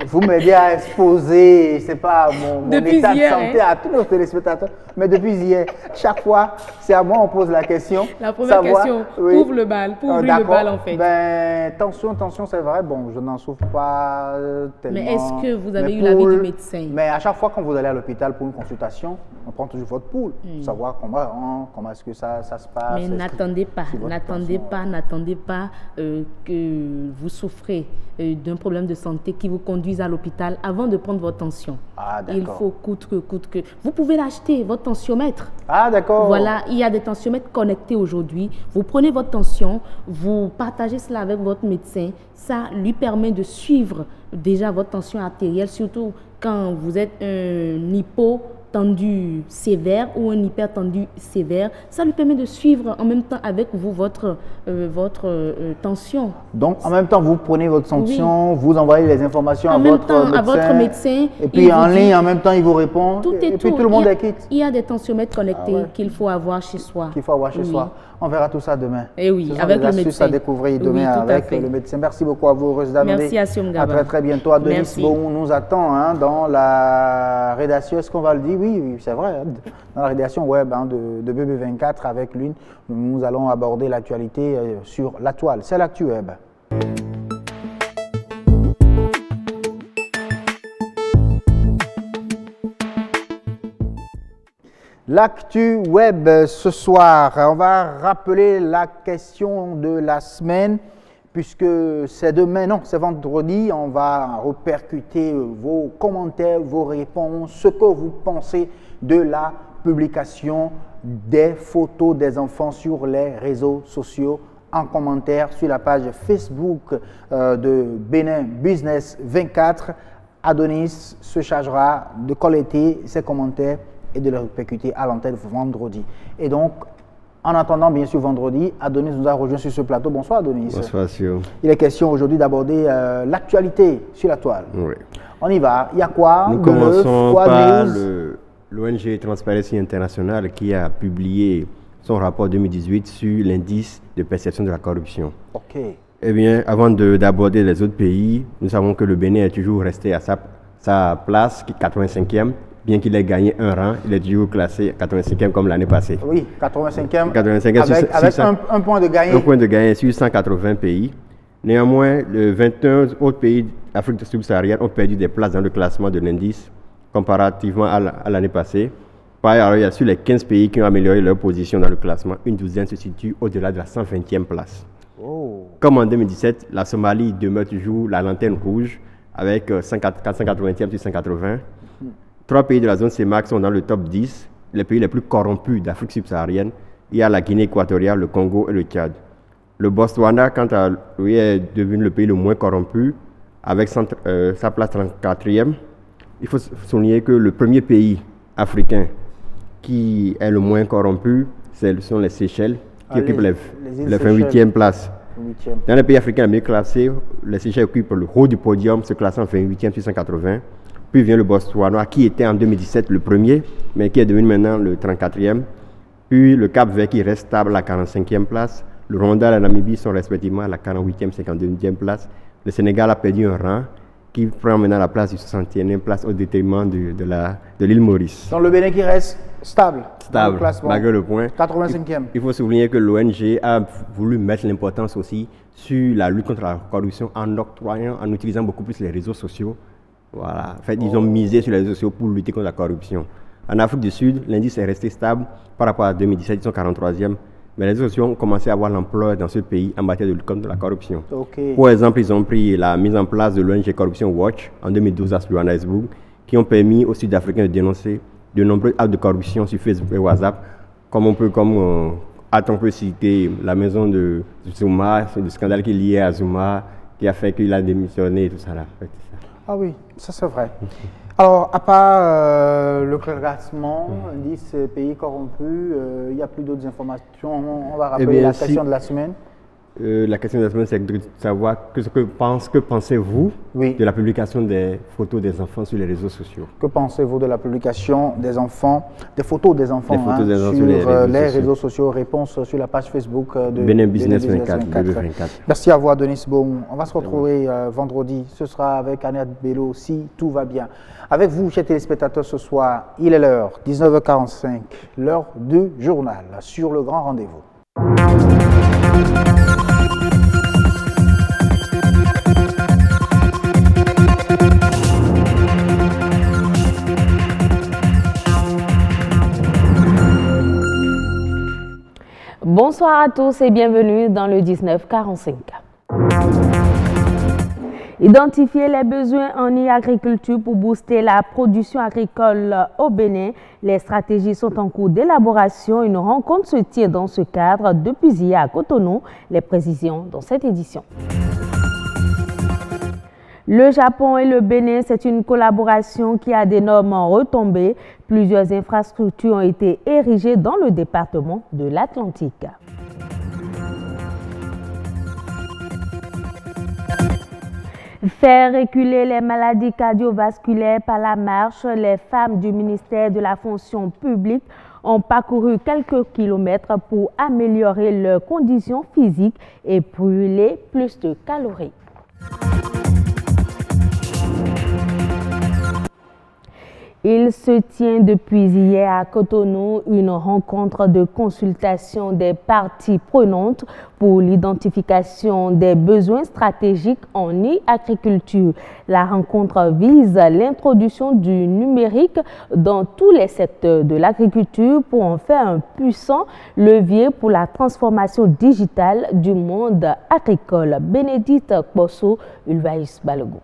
Vous m'aidez à exposer, c'est pas mon état de santé à tous nos téléspectateurs, mais depuis hier, chaque fois, c'est à moi on pose la question. La première question, ouvre le bal, pour ouvrir le bal en fait. Ben, tension, c'est vrai, bon, je n'en souffre pas tellement. Mais est-ce que vous avez eu l'avis du médecin? Mais à chaque fois quand vous allez à l'hôpital pour une consultation, on prend toujours votre pouls, pour savoir comment est-ce que ça se passe. Mais n'attendez pas que vous souffrez d'un problème de santé qui vous conduise à l'hôpital avant de prendre votre tension. Ah, d'accord. Il faut coûte que. Vous pouvez l'acheter, votre tensiomètre. Ah, d'accord. Voilà, il y a des tensiomètres connectés aujourd'hui. Vous prenez votre tension, vous partagez cela avec votre médecin. Ça lui permet de suivre déjà votre tension artérielle, surtout quand vous êtes un hypotendu sévère ou un hypertendu sévère. Ça lui permet de suivre en même temps avec vous votre tension. Donc, en même temps, vous prenez votre tension, vous envoyez les informations à votre médecin. Et puis en ligne, en même temps, il vous répond. Et puis tout le monde est quitte. Il y a des tensiomètres connectés qu'il faut avoir chez soi. On verra tout ça demain. Et oui, avec le médecin. À découvrir demain avec le médecin. Merci beaucoup à vous, Rosda. Merci à Siomgaba. À très bientôt. Adonis Bon nous attend dans la rédaction. Est-ce qu'on va le dire? Oui, c'est vrai. Dans la rédaction web de BB24 avec lui, nous allons aborder l'actualité sur la toile. C'est l'actu web. L'actu web ce soir, on va rappeler la question de la semaine puisque c'est demain, non, c'est vendredi, on va répercuter vos commentaires, vos réponses, ce que vous pensez de la publication des photos des enfants sur les réseaux sociaux en commentaire sur la page Facebook de Bénin Business 24. Adonis se chargera de collecter ces commentaires et de les répercuter à l'antenne vendredi. Et donc, en attendant, bien sûr, vendredi, Adonis nous a rejoint sur ce plateau. Bonsoir, Adonis. Bonsoir, Sio. Il est question aujourd'hui d'aborder l'actualité sur la toile. Oui. On y va. Il y a quoi? Nous commençons par l'ONG Transparency International qui a publié son rapport 2018 sur l'indice de perception de la corruption. OK. Eh bien, avant d'aborder les autres pays, nous savons que le Bénin est toujours resté à sa place, 85e. Bien qu'il ait gagné un rang, il est toujours classé 85e comme l'année passée. Oui, 85e. 85e avec un point de gagné. Un point de gagné sur 180 pays. Néanmoins, les 21 autres pays d'Afrique subsaharienne ont perdu des places dans le classement de l'indice comparativement à l'année passée. Par ailleurs, il y a sur les 15 pays qui ont amélioré leur position dans le classement, une douzaine se situe au-delà de la 120e place. Oh. Comme en 2017, la Somalie demeure toujours la lanterne rouge avec 480e sur 180. 3 pays de la zone CEMAC sont dans le top 10, les pays les plus corrompus d'Afrique subsaharienne. Il y a la Guinée équatoriale, le Congo et le Tchad. Le Botswana, quant à lui, est devenu le pays le moins corrompu, avec sa place 34e. Il faut souligner que le premier pays africain qui est le moins corrompu, ce sont les Seychelles, qui occupent les 28e places. Dans les pays africains les mieux classés, les Seychelles occupent le haut du podium, se classant 28e sur 180. Puis vient le Botswana, qui était en 2017 le premier, mais qui est devenu maintenant le 34e. Puis le Cap-Vert, qui reste stable à la 45e place. Le Rwanda et la Namibie sont respectivement à la 48e, 52e place. Le Sénégal a perdu un rang, qui prend maintenant la place du 61e place au détriment de l'île Maurice. Donc le Bénin qui reste stable. Stable, malgré le point. 85e. Il faut souligner que l'ONG a voulu mettre l'importance aussi sur la lutte contre la corruption en utilisant beaucoup plus les réseaux sociaux. Voilà. En fait, ils ont misé sur les réseaux sociaux pour lutter contre la corruption. En Afrique du Sud, l'indice est resté stable par rapport à 2017, ils sont 43e. Mais les réseaux sociaux ont commencé à avoir l'ampleur dans ce pays en matière de lutte contre la corruption. Okay. Pour exemple, ils ont pris la mise en place de l'ONG Corruption Watch en 2012 à Johannesburg, qui ont permis aux Sud-Africains de dénoncer de nombreux actes de corruption sur Facebook et WhatsApp, on peut citer la maison de Zuma, le scandale qui est lié à Zuma, qui a fait qu'il a démissionné et tout ça. Là. Ah oui, ça c'est vrai. Alors, à part le classement, 10 pays corrompus, il n'y a plus d'autres informations. On va rappeler la question de la semaine. La question de la semaine, c'est de savoir que pensez-vous de la publication des photos des enfants sur les réseaux sociaux. Que pensez-vous de la publication des enfants, des photos des enfants, sur les réseaux sociaux? Réponse sur la page Facebook de Bénin Business 24. Merci à vous, Adonis Boum. On va se retrouver vendredi. Ce sera avec Annette Bello, si tout va bien. Avec vous, chers téléspectateurs, ce soir, il est l'heure, 19h45, l'heure du journal sur le grand rendez-vous. Bonsoir à tous et bienvenue dans le 1945. Identifier les besoins en agriculture pour booster la production agricole au Bénin. Les stratégies sont en cours d'élaboration. Une rencontre se tient dans ce cadre depuis hier à Cotonou. Les précisions dans cette édition. Le Japon et le Bénin, c'est une collaboration qui a d'énormes retombées. Plusieurs infrastructures ont été érigées dans le département de l'Atlantique. Faire reculer les maladies cardiovasculaires par la marche, les femmes du ministère de la fonction publique ont parcouru quelques kilomètres pour améliorer leurs conditions physiques et brûler plus de calories. Il se tient depuis hier à Cotonou une rencontre de consultation des parties prenantes pour l'identification des besoins stratégiques en agriculture. La rencontre vise l'introduction du numérique dans tous les secteurs de l'agriculture pour en faire un puissant levier pour la transformation digitale du monde agricole. Bénédicte Kposso, Ulvaïs Balogo.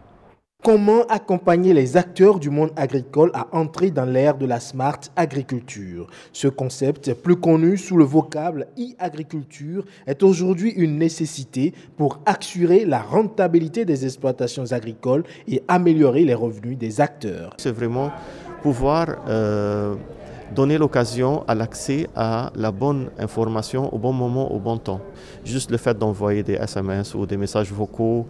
Comment accompagner les acteurs du monde agricole à entrer dans l'ère de la smart agriculture? Ce concept, plus connu sous le vocable e-agriculture, est aujourd'hui une nécessité pour assurer la rentabilité des exploitations agricoles et améliorer les revenus des acteurs. C'est vraiment pouvoir donner l'occasion à l'accès à la bonne information au bon moment, au bon temps. Juste le fait d'envoyer des SMS ou des messages vocaux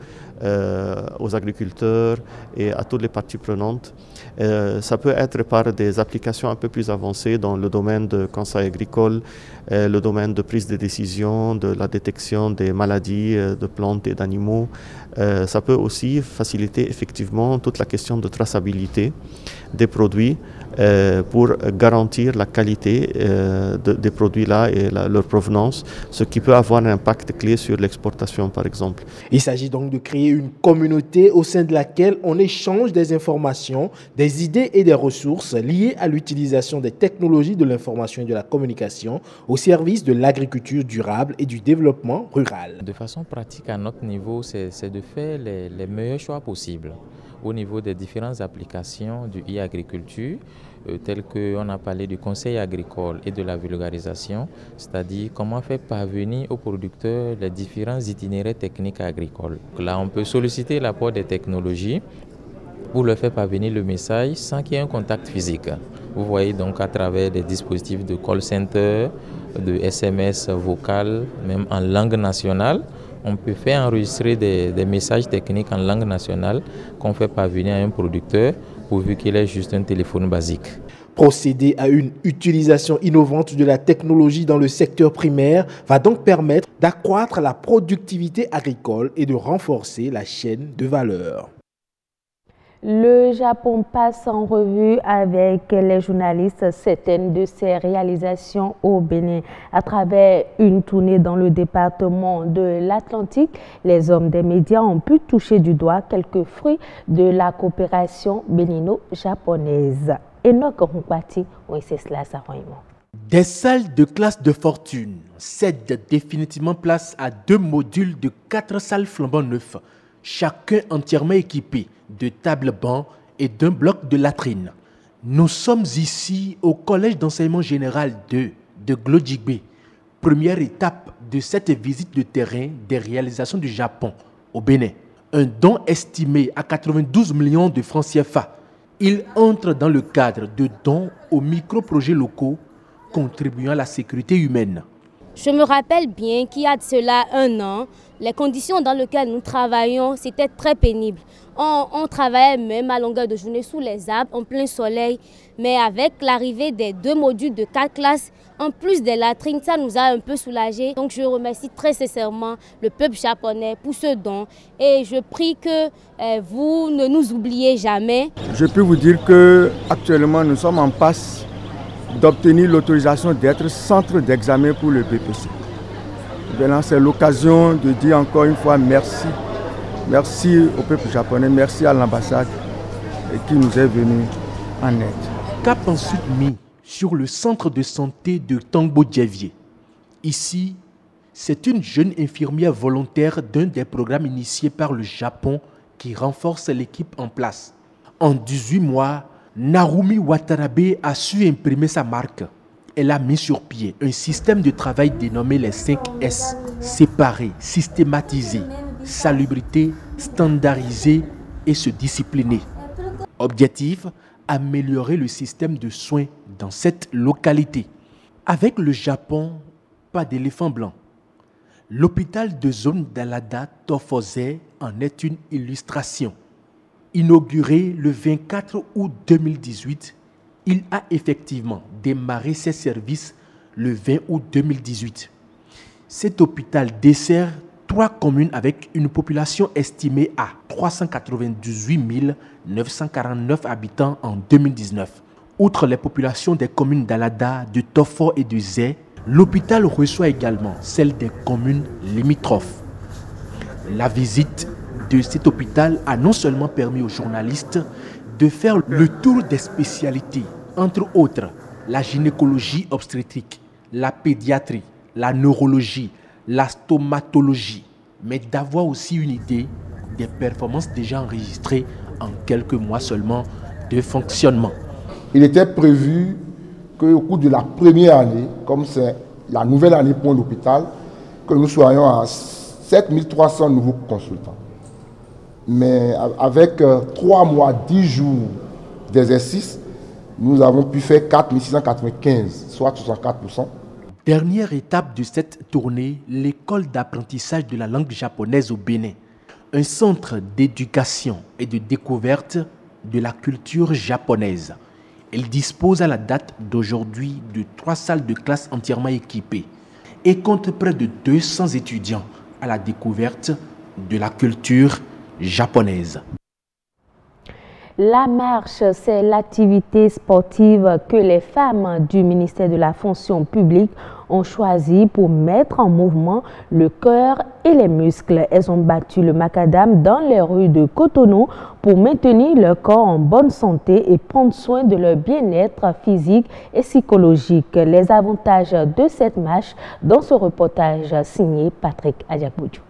aux agriculteurs et à toutes les parties prenantes. Ça peut être par des applications un peu plus avancées dans le domaine de conseil agricole, le domaine de prise de décision, de la détection des maladies de plantes et d'animaux. Ça peut aussi faciliter effectivement toute la question de traçabilité des produits pour garantir la qualité des produits-là et leur provenance, ce qui peut avoir un impact clé sur l'exportation par exemple. Il s'agit donc de créer une communauté au sein de laquelle on échange des informations, des idées et des ressources liées à l'utilisation des technologies de l'information et de la communication au service de l'agriculture durable et du développement rural. De façon pratique, à notre niveau, c'est de faire les meilleurs choix possibles au niveau des différentes applications du e-agriculture, telles qu'on a parlé du conseil agricole et de la vulgarisation, c'est-à-dire comment faire parvenir aux producteurs les différents itinéraires techniques agricoles. Là, on peut solliciter l'apport des technologies pour leur faire parvenir le message sans qu'il y ait un contact physique. Vous voyez donc à travers des dispositifs de call center, de SMS vocal, même en langue nationale, on peut faire enregistrer des messages techniques en langue nationale qu'on fait parvenir à un producteur pourvu qu'il ait juste un téléphone basique. Procéder à une utilisation innovante de la technologie dans le secteur primaire va donc permettre d'accroître la productivité agricole et de renforcer la chaîne de valeur. Le Japon passe en revue avec les journalistes certaines de ses réalisations au Bénin. À travers une tournée dans le département de l'Atlantique, les hommes des médias ont pu toucher du doigt quelques fruits de la coopération bénino-japonaise. Enoch Rukwati, des salles de classe de fortune cèdent définitivement place à 2 modules de 4 salles flambant neufs, chacun entièrement équipé de tables-bancs et d'un bloc de latrines. Nous sommes ici au Collège d'enseignement général 2 de Glodjigbe, première étape de cette visite de terrain des réalisations du Japon au Bénin. Un don estimé à 92 millions de francs CFA. Il entre dans le cadre de dons aux micro-projets locaux contribuant à la sécurité humaine. Je me rappelle bien qu'il y a de cela 1 an, les conditions dans lesquelles nous travaillons, c'était très pénible. On travaillait même à longueur de journée sous les arbres, en plein soleil. Mais avec l'arrivée des 2 modules de 4 classes, en plus des latrines, ça nous a un peu soulagés. Donc je remercie très sincèrement le peuple japonais pour ce don. Et je prie que vous ne nous oubliez jamais. Je peux vous dire qu'actuellement, nous sommes en passe d'obtenir l'autorisation d'être centre d'examen pour le BPC. C'est l'occasion de dire encore une fois merci. Merci au peuple japonais, merci à l'ambassade qui nous est venu en aide. Cap ensuite mis sur le centre de santé de Tangbo-Djevié. Ici, c'est une jeune infirmière volontaire d'un des programmes initiés par le Japon qui renforce l'équipe en place. En 18 mois, Narumi Watanabe a su imprimer sa marque. Elle a mis sur pied un système de travail dénommé les 5 S, séparer, systématiser, salubrité, standardiser et se discipliner. Objectif, améliorer le système de soins dans cette localité. Avec le Japon, pas d'éléphant blanc. L'hôpital de zone d'Alada Tofose en est une illustration. Inauguré le 24 août 2018, il a effectivement démarré ses services le 20 août 2018. Cet hôpital dessert 3 communes avec une population estimée à 398 949 habitants en 2019. Outre les populations des communes d'Alada, de Tofo et de Zé, l'hôpital reçoit également celles des communes limitrophes. La visite de cet hôpital a non seulement permis aux journalistes de faire le tour des spécialités, entre autres la gynécologie obstétrique, la pédiatrie, la neurologie, la stomatologie, mais d'avoir aussi une idée des performances déjà enregistrées en quelques mois seulement de fonctionnement. Il était prévu qu'au cours de la première année, comme c'est la nouvelle année pour l'hôpital, que nous soyons à 7300 nouveaux consultants. Mais avec 3 mois, 10 jours d'exercice, nous avons pu faire 4695, soit 64%. Dernière étape de cette tournée, l'école d'apprentissage de la langue japonaise au Bénin. Un centre d'éducation et de découverte de la culture japonaise. Elle dispose à la date d'aujourd'hui de 3 salles de classe entièrement équipées et compte près de 200 étudiants à la découverte de la culture japonaise. La marche, c'est l'activité sportive que les femmes du ministère de la fonction publique ont choisi pour mettre en mouvement le cœur et les muscles. Elles ont battu le macadam dans les rues de Cotonou pour maintenir leur corps en bonne santé et prendre soin de leur bien-être physique et psychologique. Les avantages de cette marche dans ce reportage signé Patrick Adiakboudjou.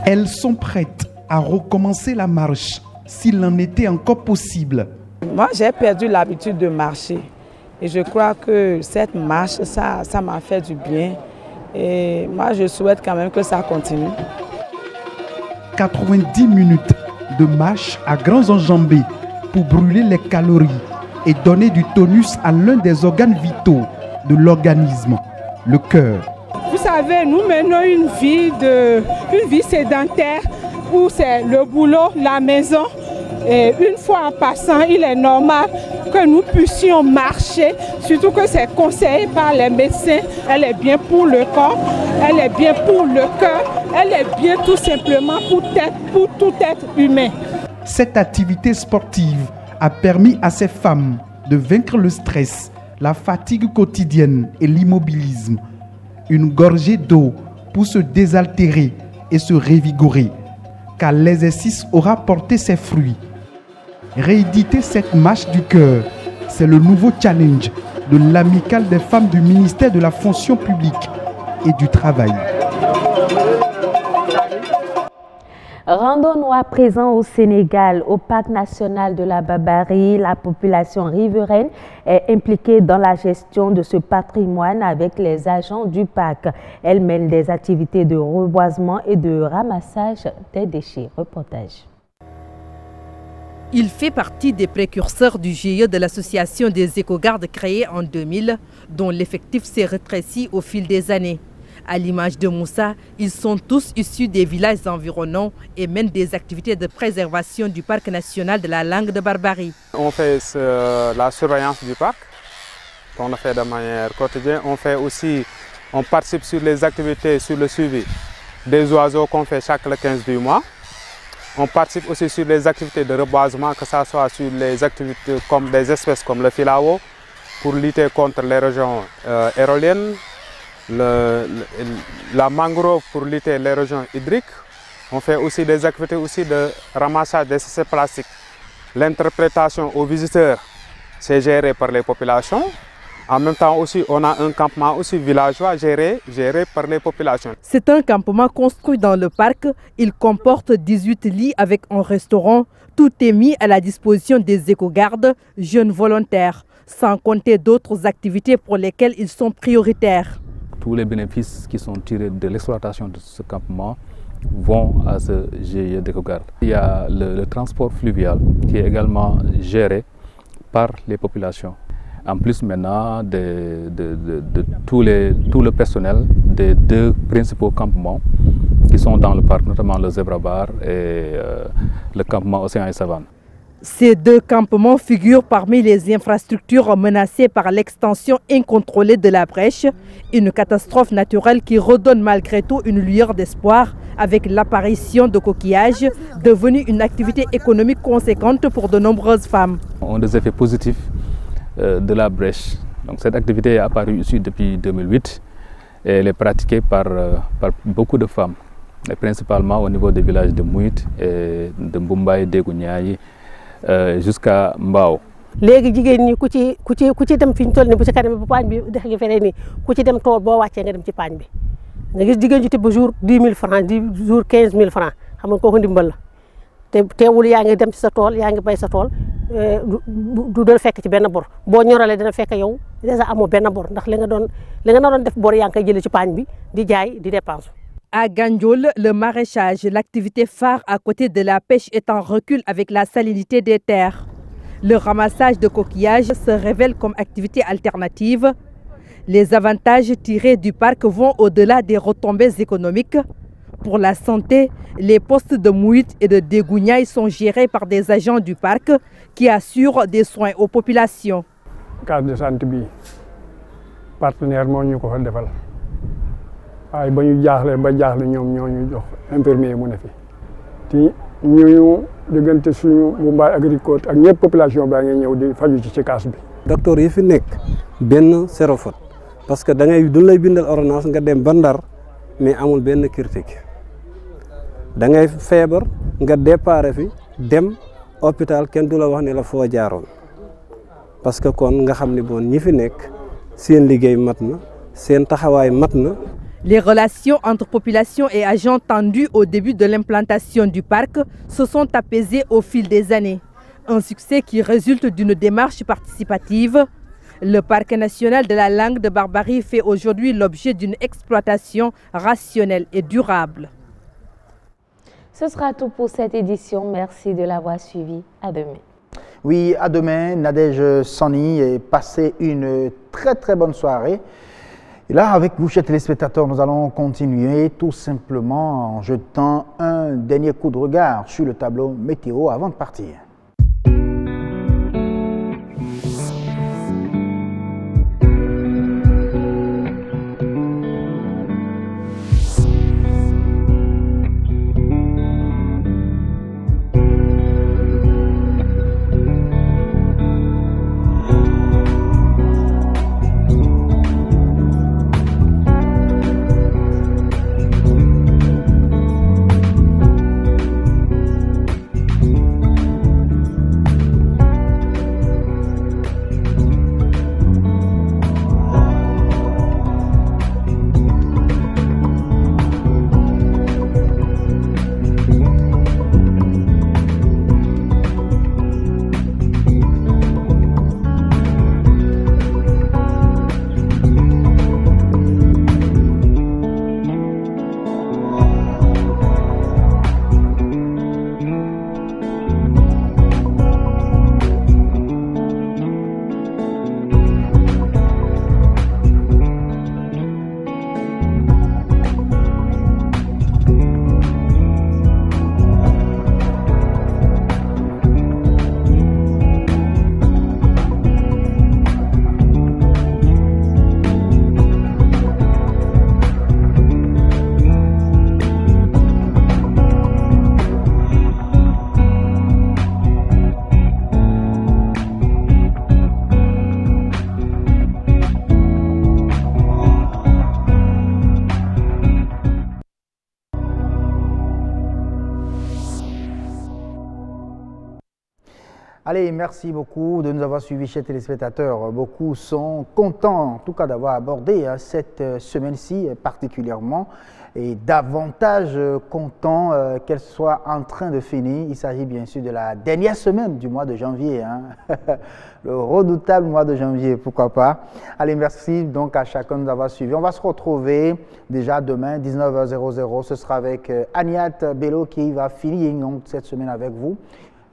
Elles sont prêtes à recommencer la marche, s'il en était encore possible. Moi, j'ai perdu l'habitude de marcher. Et je crois que cette marche, ça m'a fait du bien. Et moi, je souhaite quand même que ça continue. 90 minutes de marche à grands enjambées pour brûler les calories et donner du tonus à l'un des organes vitaux de l'organisme, le cœur. Vous savez, nous menons une vie sédentaire où c'est le boulot, la maison. Et une fois en passant, il est normal que nous puissions marcher, surtout que c'est conseillé par les médecins. Elle est bien pour le corps, elle est bien pour le cœur, elle est bien tout simplement pour tout être humain. Cette activité sportive a permis à ces femmes de vaincre le stress, la fatigue quotidienne et l'immobilisme. Une gorgée d'eau pour se désaltérer et se revigorer, car l'exercice aura porté ses fruits. Rééditer cette marche du cœur, c'est le nouveau challenge de l'amicale des femmes du ministère de la fonction publique et du travail. Rendons-nous à présent au Sénégal, au parc national de la Barbarie. La population riveraine est impliquée dans la gestion de ce patrimoine avec les agents du parc. Elle mène des activités de reboisement et de ramassage des déchets. Reportage. Il fait partie des précurseurs du GIE de l'association des éco-gardes créée en 2000, dont l'effectif s'est rétréci au fil des années. À l'image de Moussa, ils sont tous issus des villages environnants et mènent des activités de préservation du parc national de la Langue de Barbarie. On fait la surveillance du parc, qu'on le fait de manière quotidienne. On participe sur les activités, sur le suivi des oiseaux qu'on fait chaque 15 du mois. On participe aussi sur les activités de reboisement, que ce soit sur les activités comme des espèces comme le filao, pour lutter contre l'érosion aérolienne, la mangrove pour lutter l'érosion hydrique. On fait aussi des activités de ramassage des déchets plastiques. L'interprétation aux visiteurs, c'est géré par les populations. En même temps aussi, on a un campement aussi villageois géré par les populations. C'est un campement construit dans le parc. Il comporte 18 lits avec un restaurant. Tout est mis à la disposition des éco-gardes, jeunes volontaires, sans compter d'autres activités pour lesquelles ils sont prioritaires. Tous les bénéfices qui sont tirés de l'exploitation de ce campement vont à ce GIE d'éco-garde. Il y a le transport fluvial qui est également géré par les populations. En plus maintenant de tout le personnel des deux principaux campements qui sont dans le parc, notamment le Zebra Bar et le campement Océan et Savane. Ces deux campements figurent parmi les infrastructures menacées par l'extension incontrôlée de la brèche, une catastrophe naturelle qui redonne malgré tout une lueur d'espoir avec l'apparition de coquillages, devenue une activité économique conséquente pour de nombreuses femmes. On a des effets positifs de la brèche. Donc, cette activité est apparue ici depuis 2008 et elle est pratiquée par beaucoup de femmes, et principalement au niveau des villages de Mouit et de Mbumbaye, Degounyai, jusqu'à Mbao. léegi jigéen ñi ku ci dem fi ñu toll ni bu ci kanam bu paañ bi dex gi fere ni ku ci dem tool boo wàccee nga dem ci paañ bi nga gis jigéen ju tibb jour 10 000 francs jour 15 000 francs xam nga kooku ndimbal la te teewul yaa ngi dem ci sa tool yaa ngi bay sa tool du doon fekk ci benn bor boo ñoralee dina fekk yow déjà amoo benn bor ndax li nga doon def bor yaa ngi koy jëlee ci paañ bi di jaay di dépense. À Gandiol, le maraîchage, l'activité phare à côté de la pêche, est en recul avec la salinité des terres. Le ramassage de coquillages se révèle comme activité alternative. Les avantages tirés du parc vont au-delà des retombées économiques. Pour la santé, les postes de Mouit et de Degounyai sont gérés par des agents du parc qui assurent des soins aux populations. Case de santé bi partenaire moo ñu ko fa defal waaye ba ñu jaaxle ba jaaxle ñoom ñoo ñu jox infirmier mu ne fi te ñu diggante suñu Mbumbaay agricole ak ñëpp population baa ngi ñëw di faju ci case bi. docteur yi fi nekk benn zéro faute parce que da ngay duñ lay bindal ordonnance nga dem ba Ndar mais amul benn critique da ngay feebar nga déparé fi dem hôpital kenn du la wax ne la foo jaaroon parce que kon nga xam ne bon ñi fi nekk seen liggéey mat na seen taxawaay mat na. Les relations entre population et agents tendues au début de l'implantation du parc se sont apaisées au fil des années. Un succès qui résulte d'une démarche participative. Le parc national de la Langue de Barbarie fait aujourd'hui l'objet d'une exploitation rationnelle et durable. Ce sera tout pour cette édition. Merci de l'avoir suivi. À demain. Oui, à demain. Nadège Sani, et passez une très bonne soirée. Et là, avec vous, chers téléspectateurs, nous allons continuer tout simplement en jetant un dernier coup de regard sur le tableau météo avant de partir. Allez, merci beaucoup de nous avoir suivis, chers téléspectateurs. Beaucoup sont contents, en tout cas, d'avoir abordé cette semaine-ci particulièrement, et davantage contents qu'elle soit en train de finir. Il s'agit bien sûr de la dernière semaine du mois de janvier, le redoutable mois de janvier, pourquoi pas. Allez, merci donc à chacun de nous avoir suivis. On va se retrouver déjà demain, 19h00. Ce sera avec Agnat Bello qui va finir donc, cette semaine avec vous.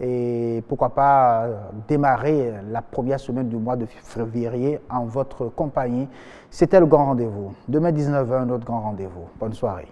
Et pourquoi pas démarrer la première semaine du mois de février en votre compagnie. C'était le grand rendez-vous. Demain 19h, notre grand rendez-vous. Bonne soirée.